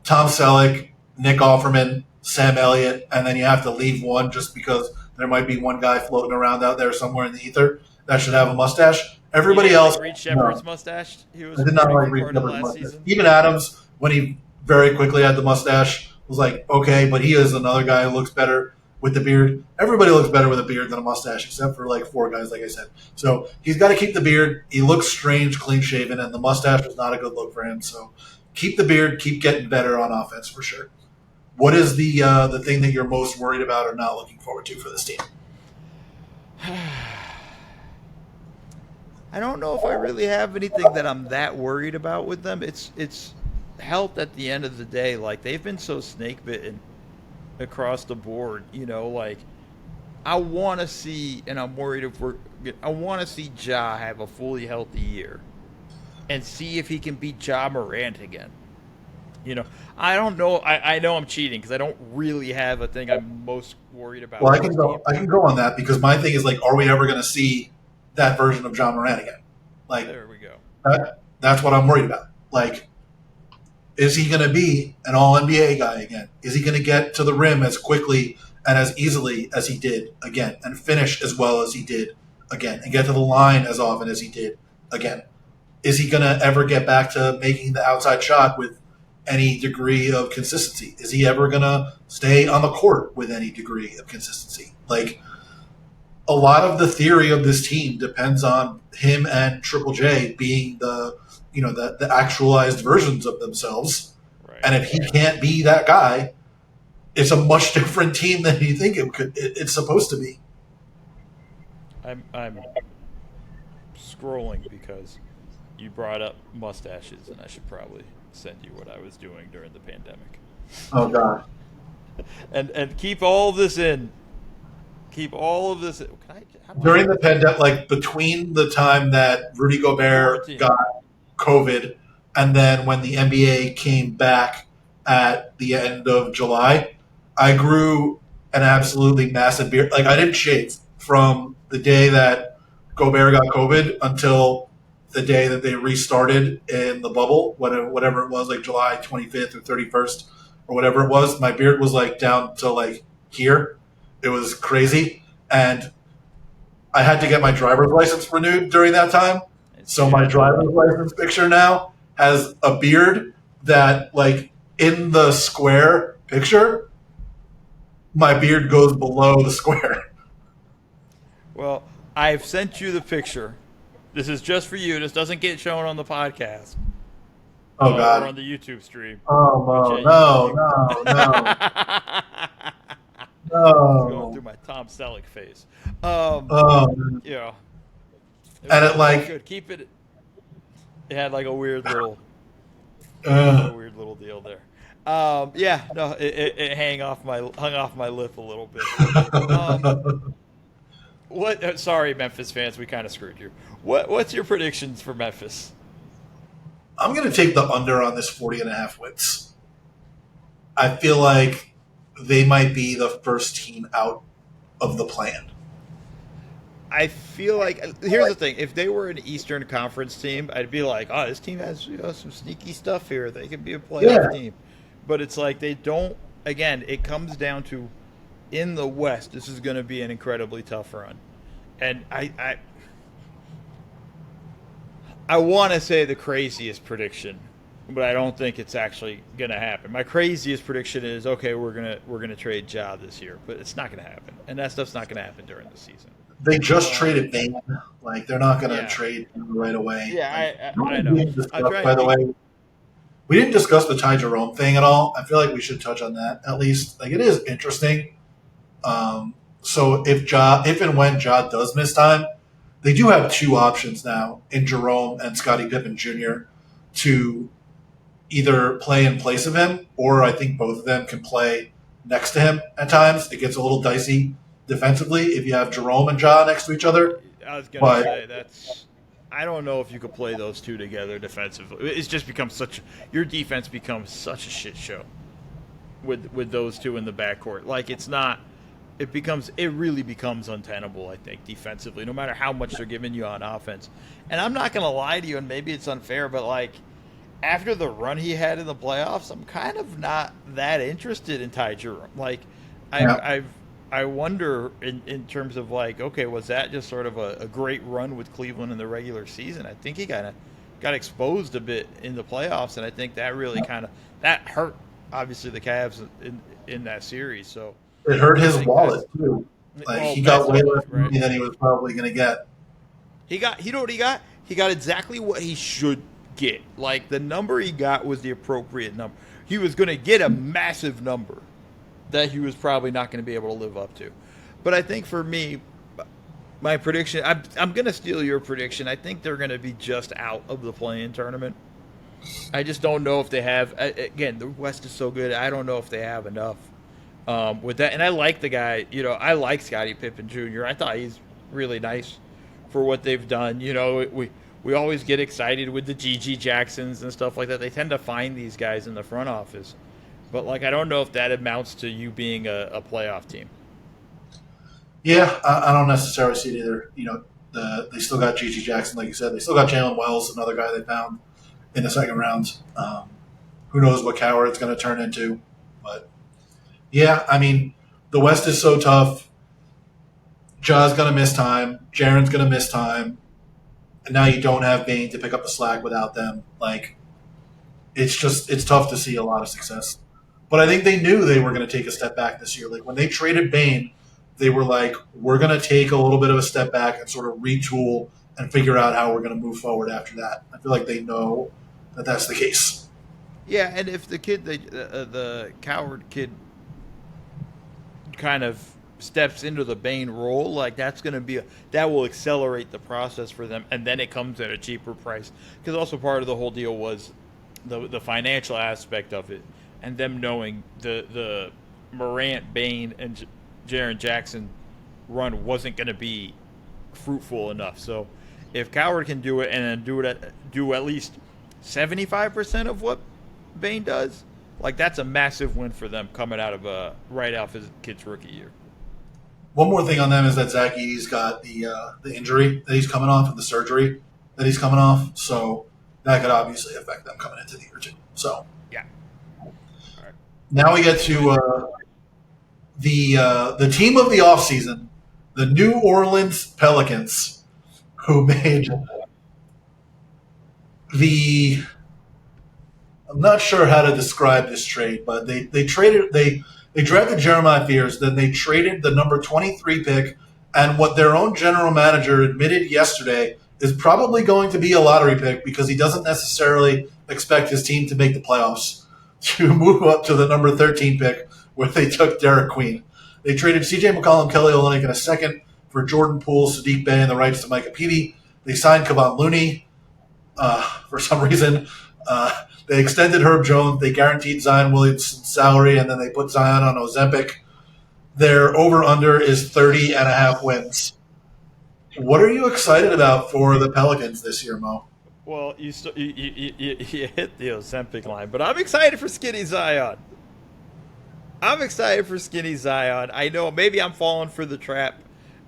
Tom Selleck, Nick Offerman, Sam Elliott, and then you have to leave one just because there might be one guy floating around out there somewhere in the ether that should have a mustache. Everybody else. Like Reed Shepherd's mustache. He was I did not like Reed Shepherd's mustache. Season. Even Adams, when he very quickly had the mustache, was like, okay, but he is another guy who looks better with the beard. Everybody looks better with a beard than a mustache, except for like 4 guys, like I said. So he's got to keep the beard. He looks strange, clean shaven, and the mustache is not a good look for him. So keep the beard, keep getting better on offense for sure. What is the thing that you're most worried about or not looking forward to for this team? I don't know if I really have anything that I'm that worried about with them. It's health at the end of the day. Like, they've been so snake bitten across the board. You know, like, I want to see, and I'm worried I want to see Ja have a fully healthy year and see if he can beat Ja Morant again. You know, I don't know. I know I'm cheating because I don't really have a thing I'm most worried about. Well, I can go on that because my thing is, like, are we ever going to see that version of Ja Morant again? Like, there we go. That's what I'm worried about. Like, is he going to be an All-NBA guy again? Is he going to get to the rim as quickly and as easily as he did again and finish as well as he did again and get to the line as often as he did again? Is he going to ever get back to making the outside shot with any degree of consistency? Is he ever going to stay on the court with any degree of consistency? Like, a lot of the theory of this team depends on him and Triple J being the actualized versions of themselves. Right. And if he can't be that guy, it's a much different team than you think it's supposed to be. I'm scrolling because you brought up mustaches, and I should probably send you what I was doing during the pandemic. Oh God! And keep all of this in. Keep all of this. During the pandemic, like between the time that Rudy Gobert got COVID and then when the NBA came back at the end of July, I grew an absolutely massive beard. Like, I didn't shave from the day that Gobert got COVID until the day that they restarted in the bubble, whatever it was, like July 25th or 31st or whatever it was. My beard was like down to like here. It was crazy. And I had to get my driver's license renewed during that time. So my driver's license picture now has a beard that, like, in the square picture, my beard goes below the square. Well, I've sent you the picture. This is just for you. This doesn't get shown on the podcast. Oh, God. Or on the YouTube stream. Oh, no. It's going through my Tom Selleck face. Yeah. And it, like, good. Keep it. It had like a weird little deal there. Yeah, no, it hung off my lip a little bit. What? Sorry, Memphis fans, we kind of screwed you. What's your predictions for Memphis? I'm going to take the under on this 40.5 wins. I feel like they might be the first team out of the plan. I feel like, here's the thing: if they were an Eastern Conference team, I'd be like, "Oh, this team has some sneaky stuff here. They could be a playoff team." But it's like they don't. Again, it comes down to in the West. This is going to be an incredibly tough run, and I want to say the craziest prediction, but I don't think it's actually going to happen. My craziest prediction is, okay, we're gonna trade Ja this year, but it's not going to happen, and that stuff's not going to happen during the season. They just traded Bane. Like, they're not going to trade him right away. Yeah, I know. By the way, we didn't discuss the Ty Jerome thing at all. I feel like we should touch on that at least. Like, it is interesting. So if and when Ja does miss time, they do have 2 options now in Jerome and Scottie Pippen Jr. to either play in place of him, or I think both of them can play next to him at times. It gets a little dicey defensively if you have Jerome and Ja next to each other. I was going to say, I don't know if you could play those two together defensively. It's just become your defense becomes such a shit show with those two in the backcourt. Like, it's not it really becomes untenable, I think, defensively, no matter how much they're giving you on offense. And I'm not gonna lie to you, and maybe it's unfair, but like after the run he had in the playoffs, I'm kind of not that interested in Ty Jerome. Like I wonder in terms of like, okay, was that just sort of a great run with Cleveland in the regular season? I think he kind of got exposed a bit in the playoffs, and I think that really that hurt obviously the Cavs in that series. So it hurt his wallet too. Like he got way less money than he was probably going to get. You know what he got? He got exactly what he should get. Like the number he got was the appropriate number. He was going to get a massive number that he was probably not going to be able to live up to. But I think for me, my prediction, I'm going to steal your prediction. I think they're going to be just out of the play-in tournament. I just don't know if they have. Again, the West is so good. I don't know if they have enough with that. And I like the guy. You know, I like Scottie Pippen Jr. I thought he's really nice for what they've done. You know, we always get excited with the G.G. Jacksons and stuff like that. They tend to find these guys in the front office. But, like, I don't know if that amounts to you being a playoff team. Yeah, I don't necessarily see it either. You know, they still got G.G. Jackson, like you said. They still got Jalen Wells, another guy they found in the second round. Who knows what Coward's going to turn into. But, yeah, I mean, the West is so tough. Ja's going to miss time. Jaren's going to miss time. And now you don't have Bane to pick up the slack without them. Like, it's tough to see a lot of success. But I think they knew they were going to take a step back this year. Like when they traded Bane, they were like, we're going to take a little bit of a step back and sort of retool and figure out how we're going to move forward after that. I feel like they know that that's the case. Yeah, and if the kid, the Coward kid, kind of steps into the Bane role, like that's going to that will accelerate the process for them, and then it comes at a cheaper price. Because also part of the whole deal was the financial aspect of it, and them knowing the Morant, Bane, and Jaren Jackson run wasn't going to be fruitful enough. So if Coward can do it and then do at least 75% of what Bane does, like that's a massive win for them coming out of right off his kid's rookie year. One more thing on them is that Zach Edey's got the injury that he's coming off and the surgery that he's coming off. So that could obviously affect them coming into the year too. So yeah. All right. Now we get to the team of the offseason, the New Orleans Pelicans, who made I'm not sure how to describe this trade, but they drafted Jeremiah Fears, then they traded the number 23 pick, and what their own general manager admitted yesterday is probably going to be a lottery pick because he doesn't necessarily expect his team to make the playoffs, to move up to the number 13 pick where they took Derek Queen. They traded C.J. McCollum, Kelly Olynyk, and a second for Jordan Poole, Sadiq Bey, and the rights to Micah Peavy. They signed Kevon Looney for some reason. They extended Herb Jones. They guaranteed Zion Williamson's salary, and then they put Zion on Ozempic. Their over-under is 30.5 wins. What are you excited about for the Pelicans this year, Mo? Well, you hit the Ozempic line, but I'm excited for Skinny Zion. I know maybe I'm falling for the trap,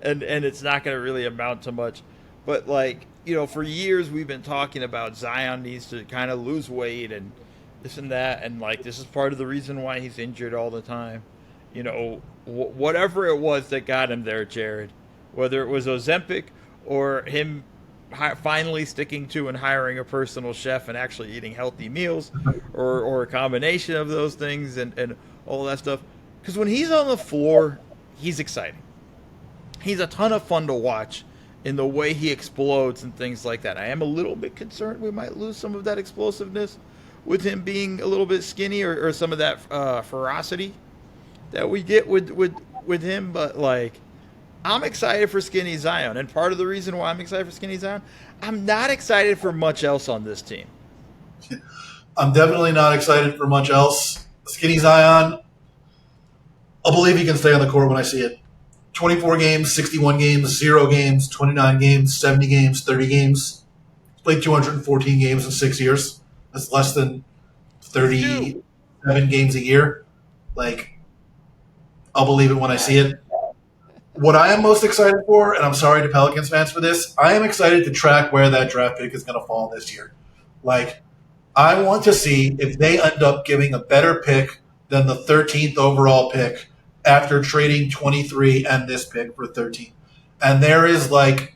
and it's not going to really amount to much. But, like, you know, for years we've been talking about Zion needs to kind of lose weight and this and that. And, like, this is part of the reason why he's injured all the time. You know, whatever it was that got him there, Jared, whether it was Ozempic or him finally sticking to and hiring a personal chef and actually eating healthy meals or a combination of those things and all that stuff. Because when he's on the floor, he's exciting. He's a ton of fun to watch in the way he explodes and things like that. I am a little bit concerned we might lose some of that explosiveness with him being a little bit skinny or some of that ferocity that we get with him. But, like, I'm excited for Skinny Zion. And part of the reason why I'm excited for Skinny Zion, I'm not excited for much else on this team. I'm definitely not excited for much else. Skinny Zion, I'll believe he can stay on the court when I see it. 24 games, 61 games, 0 games, 29 games, 70 games, 30 games. He's played 214 games in 6 years. That's less than 37 games a year. Like, I'll believe it when I see it. What I am most excited for, and I'm sorry to Pelicans fans for this, I am excited to track where that draft pick is going to fall this year. Like, I want to see if they end up giving a better pick than the 13th overall pick after trading 23 and this pick for 13. And there is like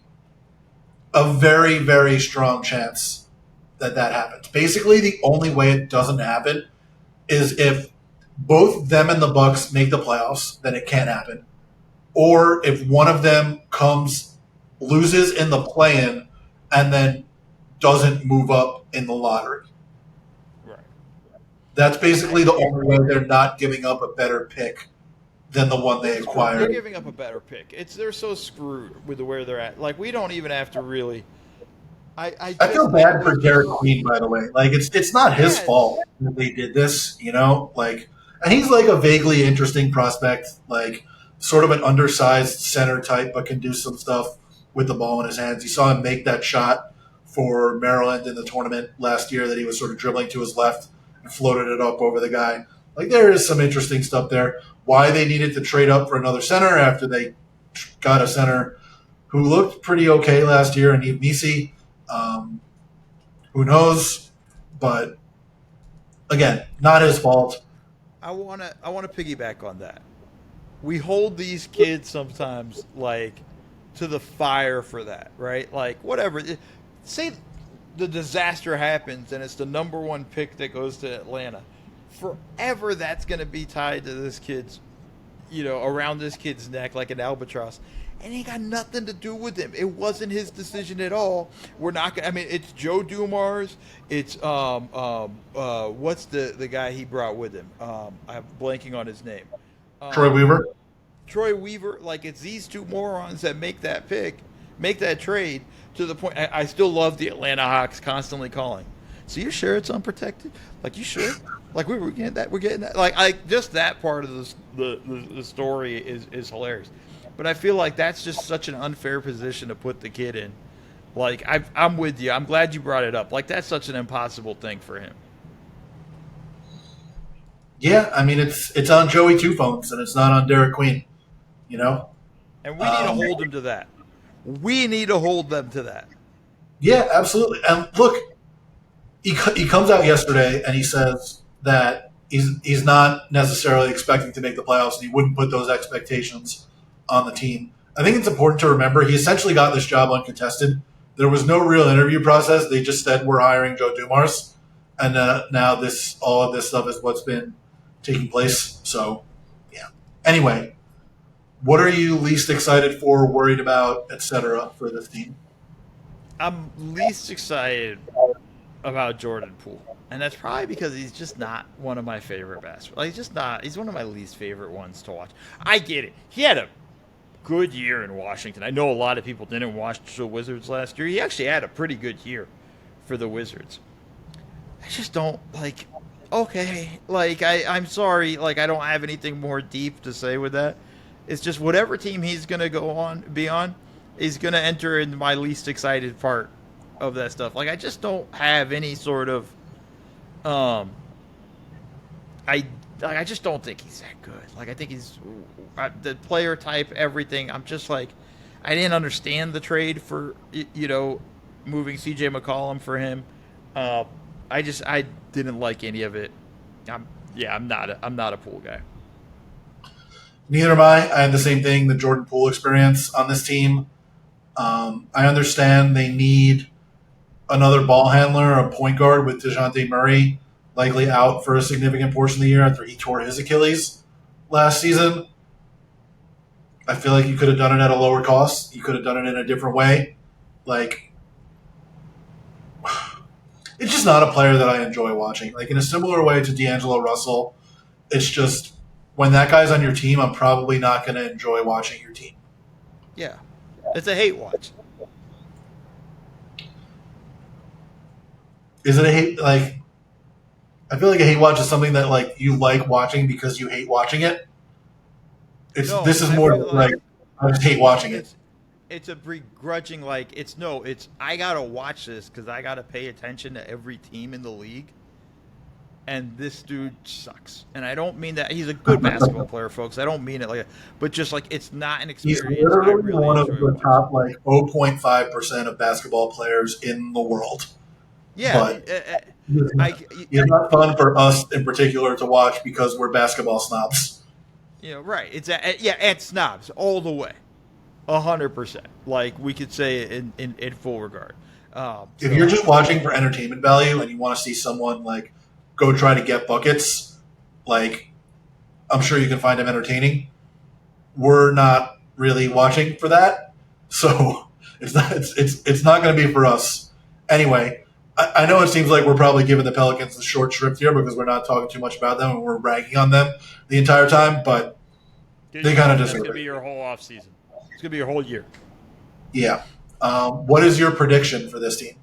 a very, very strong chance that that happens. Basically, the only way it doesn't happen is if both them and the Bucks make the playoffs, then it can't happen. Or if one of them loses in the play-in, and then doesn't move up in the lottery. Right. That's basically the only way they're not giving up a better pick than the one they They're acquired. giving up a better pick. They're so screwed with where they're at. Like, we don't even have to really. I feel bad for Derek Queen, by the way. Like, it's not his fault that they did this, you know? Like, and he's like a vaguely interesting prospect, like sort of an undersized center type, but can do some stuff with the ball in his hands. You saw him make that shot for Maryland in the tournament last year that he was sort of dribbling to his left and floated it up over the guy. Like, there is some interesting stuff there. Why they needed to trade up for another center after they got a center who looked pretty okay last year in Yves Nisi. Who knows? But again, not his fault. I wanna piggyback on that. We hold these kids sometimes like to the fire for that, right? Like, whatever. Say the disaster happens and it's the number one pick that goes to Atlanta. Forever that's going to be tied to this kid's, around this kid's neck like an albatross. And it ain't got nothing to do with him. It wasn't his decision at all. We're not going to, it's Joe Dumars. It's, what's the guy he brought with him? I'm blanking on his name. Troy Weaver. Troy Weaver. Like, it's these two morons that make that pick, make that trade to the point. I still love the Atlanta Hawks constantly calling. So you sure it's unprotected? Like, you sure? Like, we're getting that. We're getting that. Like just that part of the story is hilarious. But I feel like that's just such an unfair position to put the kid in. Like, I'm with you. I'm glad you brought it up. Like, that's such an impossible thing for him. Yeah, it's on Joey Two Phones and it's not on Derek Queen, you know? And we need to hold him to that. We need to hold them to that. Yeah, absolutely. And look, he comes out yesterday and he says that he's not necessarily expecting to make the playoffs and he wouldn't put those expectations on the team. I think it's important to remember he essentially got this job uncontested. There was no real interview process. They just said, we're hiring Joe Dumars. And now all of this stuff is what's been taking place. So, yeah. Anyway, what are you least excited for, worried about, etc. for this team? I'm least excited about Jordan Poole. And that's probably because he's just not one of my favorite basketball. He's just not. He's one of my least favorite ones to watch. I get it. He had a good year in Washington. I know a lot of people didn't watch the Wizards last year. He actually had a pretty good year for the Wizards. I just don't, like, okay. Like, I'm sorry. Like, I don't have anything more deep to say with that. It's just whatever team he's going to be on is going to enter in my least excited part of that stuff. Like, I just don't have any sort of, I just don't think he's that good. Like, I think he's the player type, everything. I'm just like, I didn't understand the trade for, moving CJ McCollum for him. I didn't like any of it. I'm not a Poole guy. Neither am I. I had the same thing, the Jordan Poole experience on this team. I understand they need another ball handler, a point guard with DeJounte Murray likely out for a significant portion of the year after he tore his Achilles last season. I feel like you could have done it at a lower cost. You could have done it in a different way. Like, it's just not a player that I enjoy watching. Like, in a similar way to D'Angelo Russell, it's just when that guy's on your team, I'm probably not going to enjoy watching your team. Yeah. It's a hate watch. Is it a hate? Like, I feel like a hate watch is something that, like, you like watching because you hate watching it. This is more like I just hate watching it. It's a begrudging, like, I gotta watch this because I gotta pay attention to every team in the league. and this dude sucks. And I don't mean that he's a good basketball player, folks. I don't mean it like that. But just like it's not an He's experience I literally really one of enjoy the watching. top 0.5% of basketball players in the world. Yeah, But he's not fun for us in particular to watch because we're basketball snobs. right. It's at snobs all the way, 100%. Like we could say it in full regard. If you're just watching for entertainment value and you want to see someone like go try to get buckets, like I'm sure you can find him entertaining. We're not really watching for that, so it's not going to be for us. Anyway, I know it seems like we're probably giving the Pelicans the short shrift here because we're not talking too much about them and we're ragging on them the entire time, but they kind of deserve it. It's going to be your whole off season. It's going to be your whole year. Yeah. What is your prediction for this team?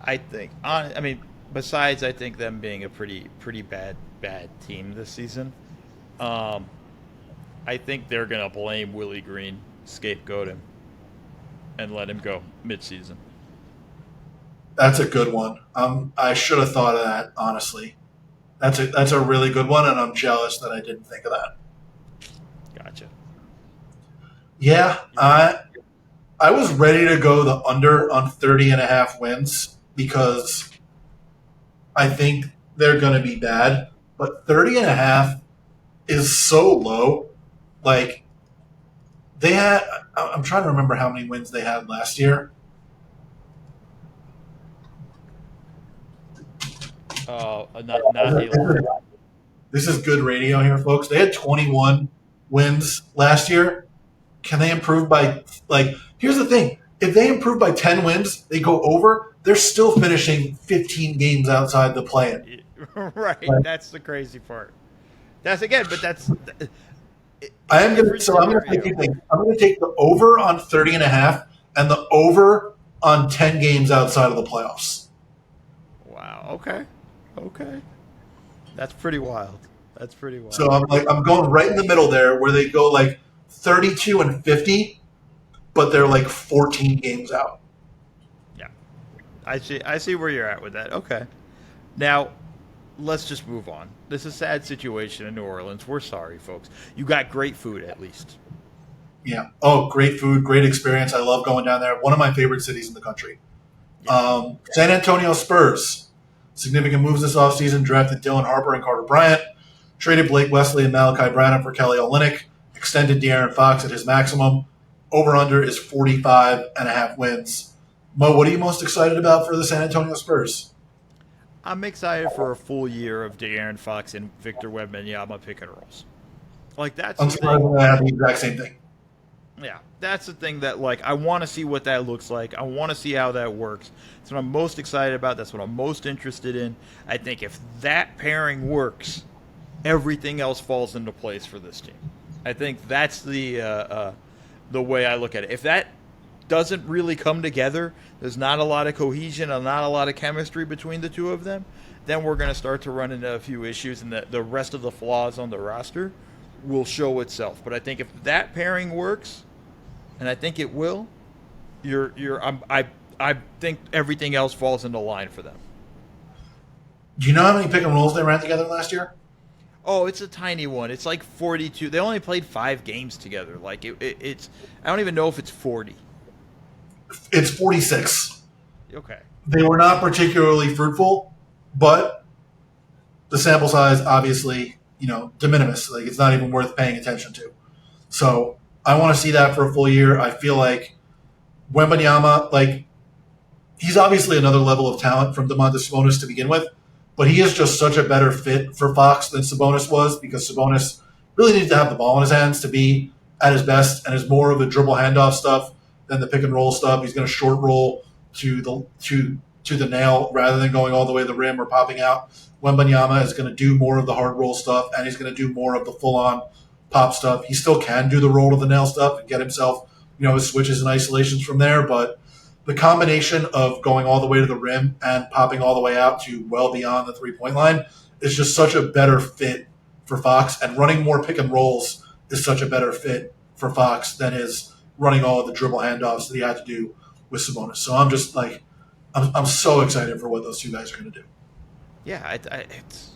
I think. I mean, besides, I think them being a pretty bad team this season. I think they're going to blame Willie Green, scapegoat him, and let him go mid-season. That's a good one. I should have thought of that, honestly. That's a really good one, and I'm jealous that I didn't think of that. Gotcha. Yeah, I was ready to go the under on 30.5 wins because I think they're going to be bad. But 30.5 is so low. Like, I'm trying to remember how many wins they had last year. This is good radio here, folks. They had 21 wins last year. Can they improve by, here's the thing. If they improve by 10 wins, they go over, they're still finishing 15 games outside the play-in. Right. That's the crazy part. I'm going to take the over on 30.5 and the over on 10 games outside of the playoffs. Wow. Okay. That's pretty wild. So I'm going right in the middle there where they go 32-50, but they're 14 games out. Yeah. I see where you're at with that. Okay. Now, let's just move on. This is a sad situation in New Orleans. We're sorry, folks. You got great food, at least. Yeah. Oh, great food, great experience. I love going down there. One of my favorite cities in the country. Yeah. San Antonio Spurs. Significant moves this offseason. Drafted Dylan Harper and Carter Bryant. Traded Blake Wesley and Malachi Branham for Kelly Olynyk. Extended De'Aaron Fox at his maximum. Over-under is 45.5 wins. Mo, what are you most excited about for the San Antonio Spurs? I'm excited for a full year of De'Aaron Fox and Victor Wembanyama pick and rolls. That's I'm surprised I have the exact same thing. Yeah, that's the thing that I want to see what that looks like. I want to see how that works. That's what I'm most excited about. That's what I'm most interested in. I think if that pairing works, everything else falls into place for this team. I think that's the way I look at it. If that doesn't really come together, there's not a lot of cohesion and not a lot of chemistry between the two of them, then we're going to start to run into a few issues, and the rest of the flaws on the roster will show itself. But I think if that pairing works, and I think it will, I think everything else falls into line for them. Do you know how many pick and rolls they ran together last year? Oh, it's a tiny one. It's 42. They only played 5 games together. It's I don't even know if it's 40. It's 46. Okay. They were not particularly fruitful, but the sample size, obviously, de minimis. It's not even worth paying attention to. So I want to see that for a full year. I feel like Wembanyama, he's obviously another level of talent from Domantas Sabonis to begin with, but he is just such a better fit for Fox than Sabonis was because Sabonis really needs to have the ball in his hands to be at his best and is more of the dribble handoff stuff than the pick and roll stuff. He's going to short roll to the nail rather than going all the way to the rim or popping out. Wembanyama is going to do more of the hard roll stuff, and he's going to do more of the full-on pop stuff. He still can do the roll to the nail stuff and get himself, his switches and isolations from there, but the combination of going all the way to the rim and popping all the way out to well beyond the three-point line is just such a better fit for Fox, and running more pick and rolls is such a better fit for Fox than is running all of the dribble handoffs that he had to do with Sabonis. So I'm I'm so excited for what those two guys are going to do. Yeah, it's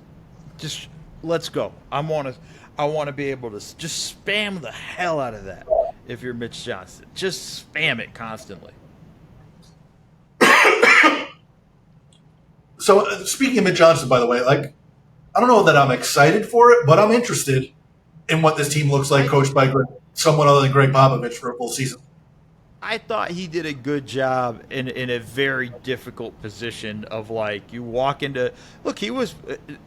just let's go. I want to be able to just spam the hell out of that. If you're Mitch Johnson, just spam it constantly. So speaking of Mitch Johnson, by the way, like I don't know that I'm excited for it, but I'm interested in what this team looks like, coached by someone other than Greg Popovich for a full season. I thought he did a good job in a very difficult position of like you walk into look he was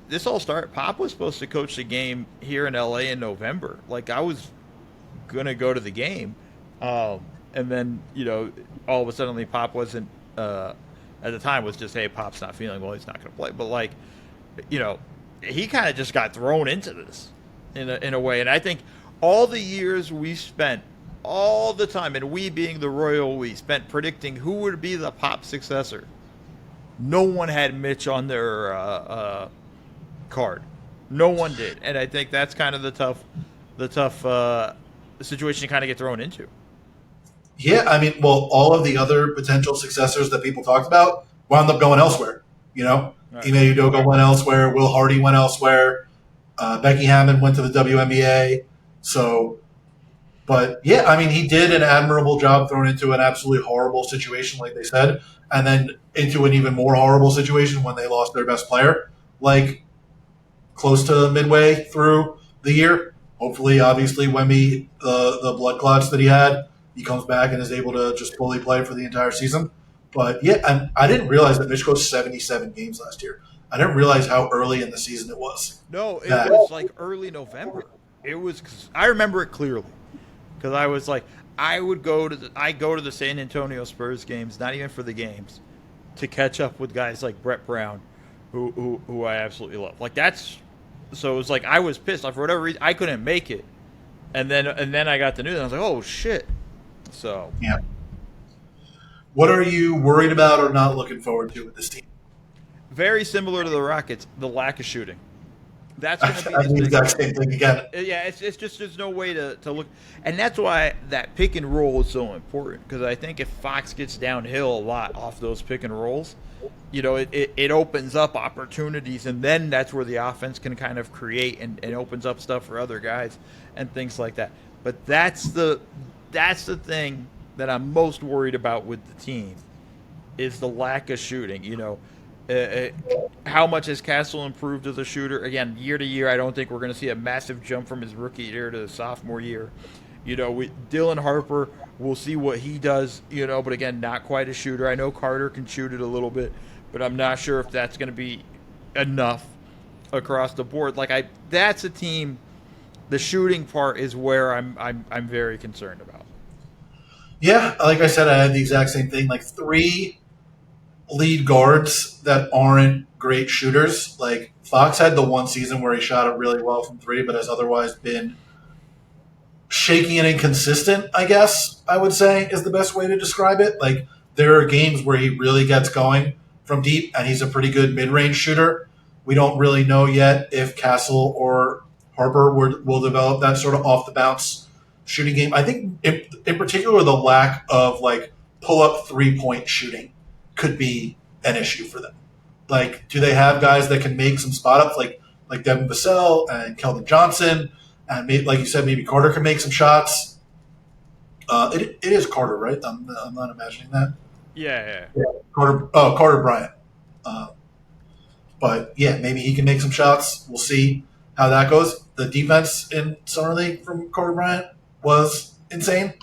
this all start Pop was supposed to coach the game here in LA in November. Like I was gonna go to the game, and then all of a sudden Pop wasn't at the time was just hey Pop's not feeling well, he's not gonna play. But like he kind of just got thrown into this in a way, and I think all the years we spent all the time, and we being the royal we, spent predicting who would be the Pop successor. No one had Mitch on their card. No one did, and I think that's kind of the tough situation you kind of get thrown into. Yeah, I mean, well, all of the other potential successors that people talked about wound up going elsewhere. Ime Udoka went elsewhere. Will Hardy went elsewhere. Becky Hammond went to the WNBA. So. But, yeah, I mean, he did an admirable job thrown into an absolutely horrible situation, like they said, and then into an even more horrible situation when they lost their best player, like close to midway through the year. Hopefully, obviously, Wemby, the blood clots that he had, he comes back and is able to just fully play for the entire season. But, yeah, and I didn't realize that Mitch coached 77 games last year. I didn't realize how early in the season it was. No, it was like early November. It was – I remember it clearly. Because I was like, I go to the San Antonio Spurs games, not even for the games, to catch up with guys like Brett Brown, who I absolutely love. Like so it was like I was pissed. Like for whatever reason, I couldn't make it, and then I got the news, and I was like, oh shit. So yeah. What are you worried about or not looking forward to with this team? Very similar to the Rockets, the lack of shooting. That's going to be the exact same thing again. Yeah, it's just there's no way to look, and that's why that pick and roll is so important. Because I think if Fox gets downhill a lot off those pick and rolls, it opens up opportunities, and then that's where the offense can kind of create and opens up stuff for other guys and things like that. But that's the thing that I'm most worried about with the team is the lack of shooting. How much has Castle improved as a shooter? Again, year to year, I don't think we're going to see a massive jump from his rookie year to the sophomore year. Dylan Harper, we'll see what he does, but again, not quite a shooter. I know Carter can shoot it a little bit, but I'm not sure if that's going to be enough across the board. That's a team. The shooting part is where I'm very concerned about. Yeah, like I said, I had the exact same thing. Like 3 lead guards that aren't great shooters. Like Fox had the one season where he shot it really well from 3, but has otherwise been shaky and inconsistent, I guess I would say is the best way to describe it. Like there are games where he really gets going from deep and he's a pretty good mid-range shooter. We don't really know yet if Castle or Harper will develop that sort of off the bounce shooting game. I think in particular the lack of like pull-up 3-point shooting could be an issue for them. Like, do they have guys that can make some spot ups like Devin Vassell and Keldon Johnson, and maybe, like you said, maybe Carter can make some shots. It is Carter, right? I'm not imagining that. Yeah. Carter Bryant. But yeah, maybe he can make some shots. We'll see how that goes. The defense in Summer League from Carter Bryant was insane.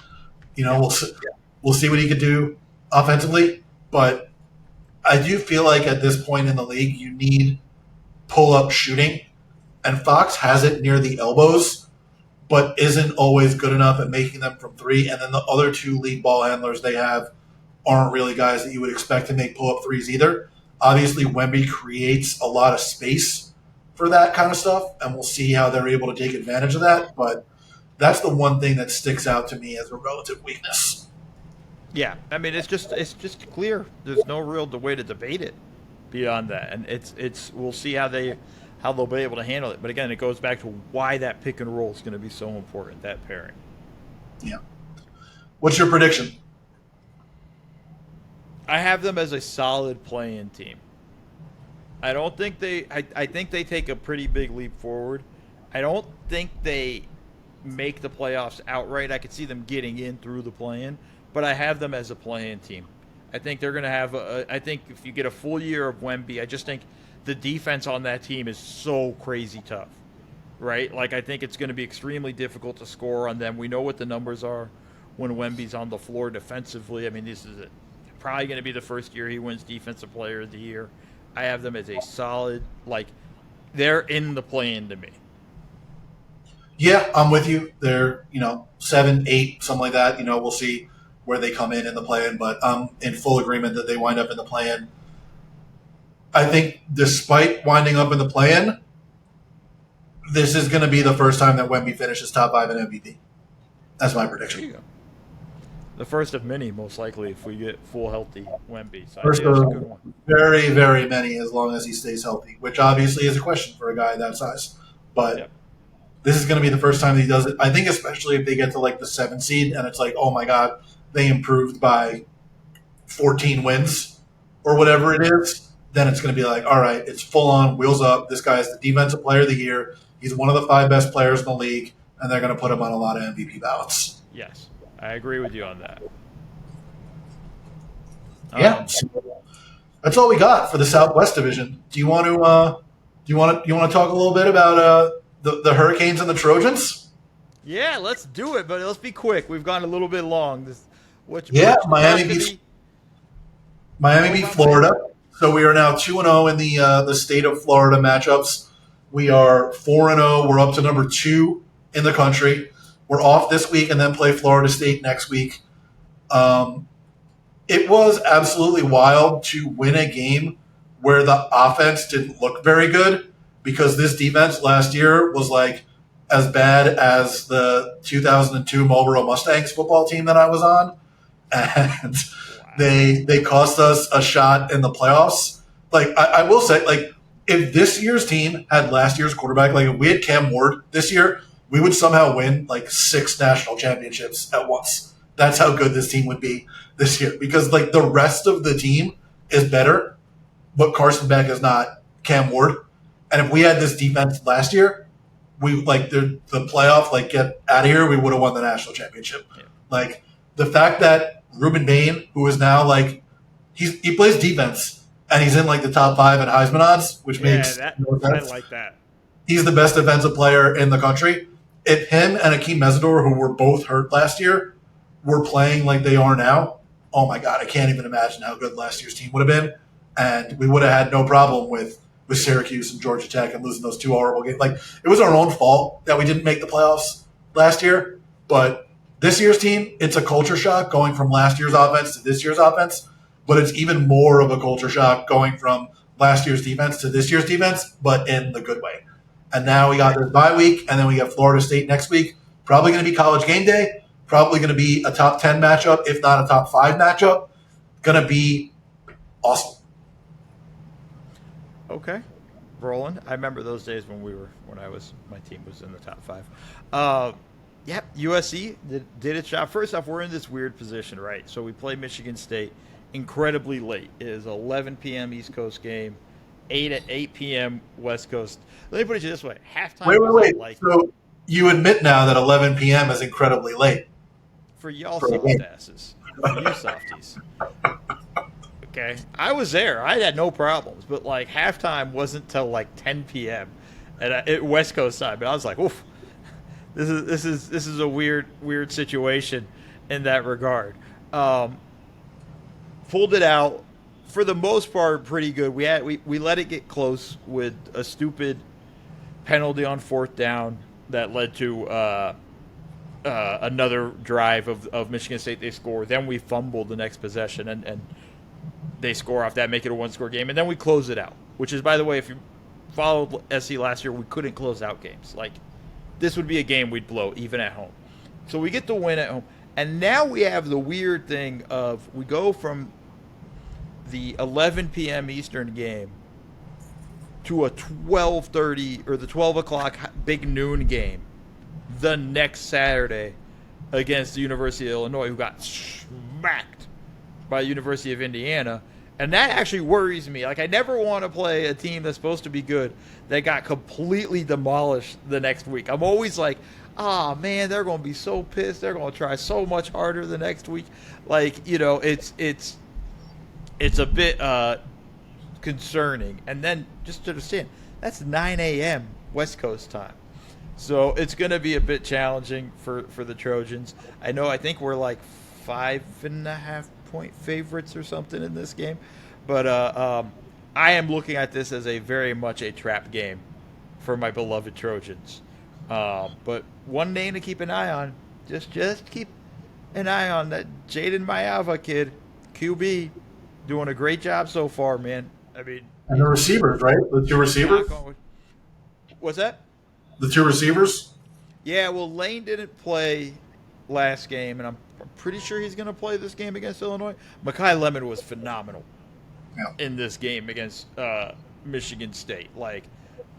We'll see what he could do offensively. But I do feel like at this point in the league, you need pull-up shooting. And Fox has it near the elbows, but isn't always good enough at making them from 3. And then the other 2 lead ball handlers they have aren't really guys that you would expect to make pull-up 3s either. Obviously, Wemby creates a lot of space for that kind of stuff, and we'll see how they're able to take advantage of that. But that's the one thing that sticks out to me as a relative weakness. Yeah, I mean it's just clear. There's no real way to debate it beyond that, and it's we'll see how they'll be able to handle it. But again, it goes back to why that pick and roll is going to be so important. That pairing. Yeah. What's your prediction? I have them as a solid play-in team. I don't think they. I think they take a pretty big leap forward. I don't think they make the playoffs outright. I could see them getting in through the play-in, but I have them as a play-in team. I think they're going to have. I think if you get a full year of Wemby, I just think the defense on that team is so crazy tough, right? Like I think it's going to be extremely difficult to score on them. We know what the numbers are when Wemby's on the floor defensively. I mean, this is probably going to be the first year he wins Defensive Player of the Year. I have them as a solid, like, they're in the play-in to me. Yeah, I'm with you. They're, 7, 8, something like that. We'll see where they come in the play-in, but I'm in full agreement that they wind up in the play-in. I think despite winding up in the play-in, this is going to be the first time that Wemby finishes top 5 in MVP. That's my prediction. There you go. The first of many, most likely, if we get full healthy Wemby. So first that's a of good one. very, very many, as long as he stays healthy, which obviously is a question for a guy that size. But This is going to be the first time that he does it. I think especially if they get to like the 7th seed and it's like, oh my God, they improved by 14 wins or whatever it is, then it's going to be like, all right, it's full on, wheels up. This guy is the Defensive Player of the Year. He's one of the 5 best players in the league, and they're going to put him on a lot of MVP ballots. Yes, I agree with you on that. Yeah, that's all we got for the Southwest Division. Do you want to talk a little bit about the Hurricanes and the Trojans? Yeah, let's do it, but let's be quick. We've gone a little bit long. Miami beat Florida. So we are now 2-0 in the state of Florida matchups. We are 4-0. We're up to number 2 in the country. We're off this week and then play Florida State next week. It was absolutely wild to win a game where the offense didn't look very good, because this defense last year was like as bad as the 2002 Marlboro Mustangs football team that I was on. And they cost us a shot in the playoffs. Like, I will say, like, if this year's team had last year's quarterback, like if we had Cam Ward this year, we would somehow win like 6 national championships at once. That's how good this team would be this year, because like the rest of the team is better, but Carson Beck is not Cam Ward. And if we had this defense last year, we like the playoff, like get out of here, we would have won the national championship. Yeah. Like the fact that Ruben Bain, who is now like he plays defense and he's in like the top 5 in Heisman odds, which makes no sense. I like that. He's the best defensive player in the country. If him and Akeem Mesidor, who were both hurt last year, were playing like they are now, oh my God, I can't even imagine how good last year's team would have been. And we would have had no problem with Syracuse and Georgia Tech and losing those 2 horrible games. Like, it was our own fault that we didn't make the playoffs last year. But this year's team, it's a culture shock going from last year's offense to this year's offense. But it's even more of a culture shock going from last year's defense to this year's defense, but in the good way. And now we got this bye week, and then we got Florida State next week. Probably going to be College game day. Probably going to be a top 10 matchup, if not a top 5 matchup. Going to be awesome. Okay, Roland. I remember those days when my team was in the top 5. USC did its job. First off, we're in this weird position, right? So we play Michigan State incredibly late. It is 11 p.m. East Coast game, 8 p.m. West Coast. Let me put it this way: halftime. Wait. So you admit now that 11 p.m. is incredibly late for y'all soft asses, for you softies. Okay, I was there. I had no problems, but like halftime wasn't till like 10 p.m. at West Coast time. But I was like, "Oof, this is a weird situation in that regard." Pulled it out for the most part, pretty good. We let it get close with a stupid penalty on 4th down that led to another drive of Michigan State. They score, then we fumble the next possession and they score off that, make it a 1-score game, and then we close it out, which is, by the way, if you followed SC last year, we couldn't close out games. Like, this would be a game we'd blow, even at home. So we get the win at home, and now we have the weird thing of we go from the 11 p.m. Eastern game to a 12:30 or the 12 o'clock big noon game the next Saturday against the University of Illinois, who got smacked by University of Indiana. And that actually worries me. Like, I never want to play a team that's supposed to be good that got completely demolished the next week. I'm always like, oh, man, they're going to be so pissed. They're going to try so much harder the next week. Like, you know, it's a bit concerning. And then, just to understand, that's 9 a.m. West Coast time. So it's going to be a bit challenging for the Trojans. I think we're like 5.5-point favorites or something in this game. But I am looking at this as a very much a trap game for my beloved Trojans. But one name to keep an eye on, just keep an eye on that Jaden Mayava kid, QB, doing a great job so far, man. I mean, and the receivers, right? The two receivers? What's that? The two receivers? Yeah, well, Lane didn't play last game, and I'm pretty sure he's going to play this game against Illinois. Mekhi Lemon was phenomenal in this game against Michigan State. Like,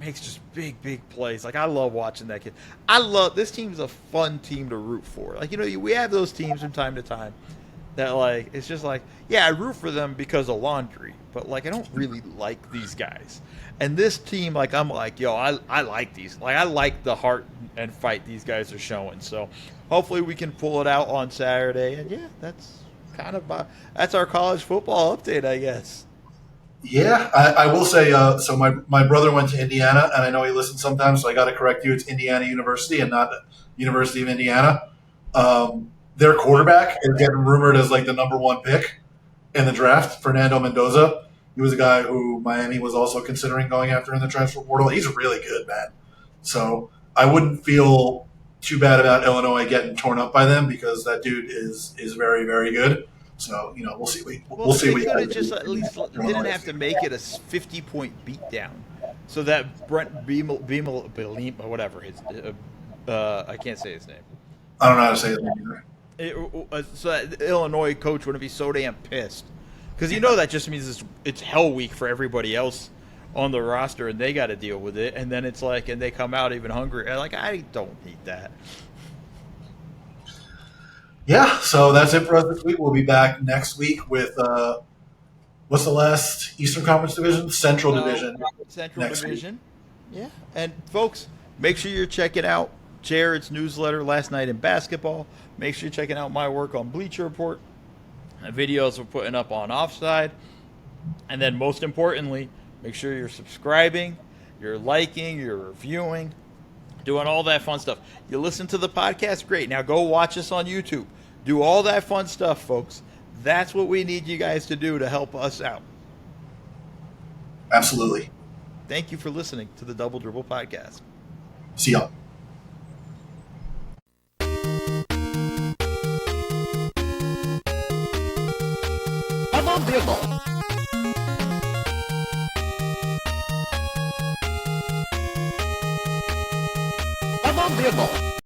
makes just big plays. Like, I love watching that kid. This team's a fun team to root for. Like, you know, we have those teams from time to time that, like, it's just like, yeah, I root for them because of laundry, but, like, I don't really like these guys. And this team, like, I'm like, yo, I like these. Like, I like the heart and fight these guys are showing. So hopefully we can pull it out on Saturday. And, yeah, that's kind of that's our college football update, I guess. Yeah, I will say, so my brother went to Indiana, and I know he listens sometimes, so I got to correct you. It's Indiana University and not University of Indiana. Their quarterback is getting rumored as like the number one pick in the draft, Fernando Mendoza. He was a guy who Miami was also considering going after in the transfer portal. He's really good, man. So I wouldn't feel too bad about Illinois getting torn up by them because that dude is very, very good. So, you know, we'll see. We'll see. They could have just at least didn't have to make it a 50-point beatdown, so that Brent Beam or whatever his I can't say his name. I don't know how to say his name either. So that the Illinois coach wouldn't be so damn pissed, because you know that just means it's hell week for everybody else on the roster, and they got to deal with it. And then it's like, and they come out even hungrier. Like, I don't need that. Yeah, so that's it for us this week. We'll be back next week with what's the last Eastern Conference division? Central Division. Central Division. Yeah. And folks, make sure you're checking out Jared's newsletter, Last Night in Basketball. Make sure you're checking out my work on Bleacher Report, the videos we're putting up on Offside. And then most importantly, make sure you're subscribing, you're liking, you're reviewing, doing all that fun stuff. You listen to the podcast, great. Now go watch us on YouTube. Do all that fun stuff, folks. That's what we need you guys to do to help us out. Absolutely. Thank you for listening to the Double Dribble Podcast. See y'all. Dribble.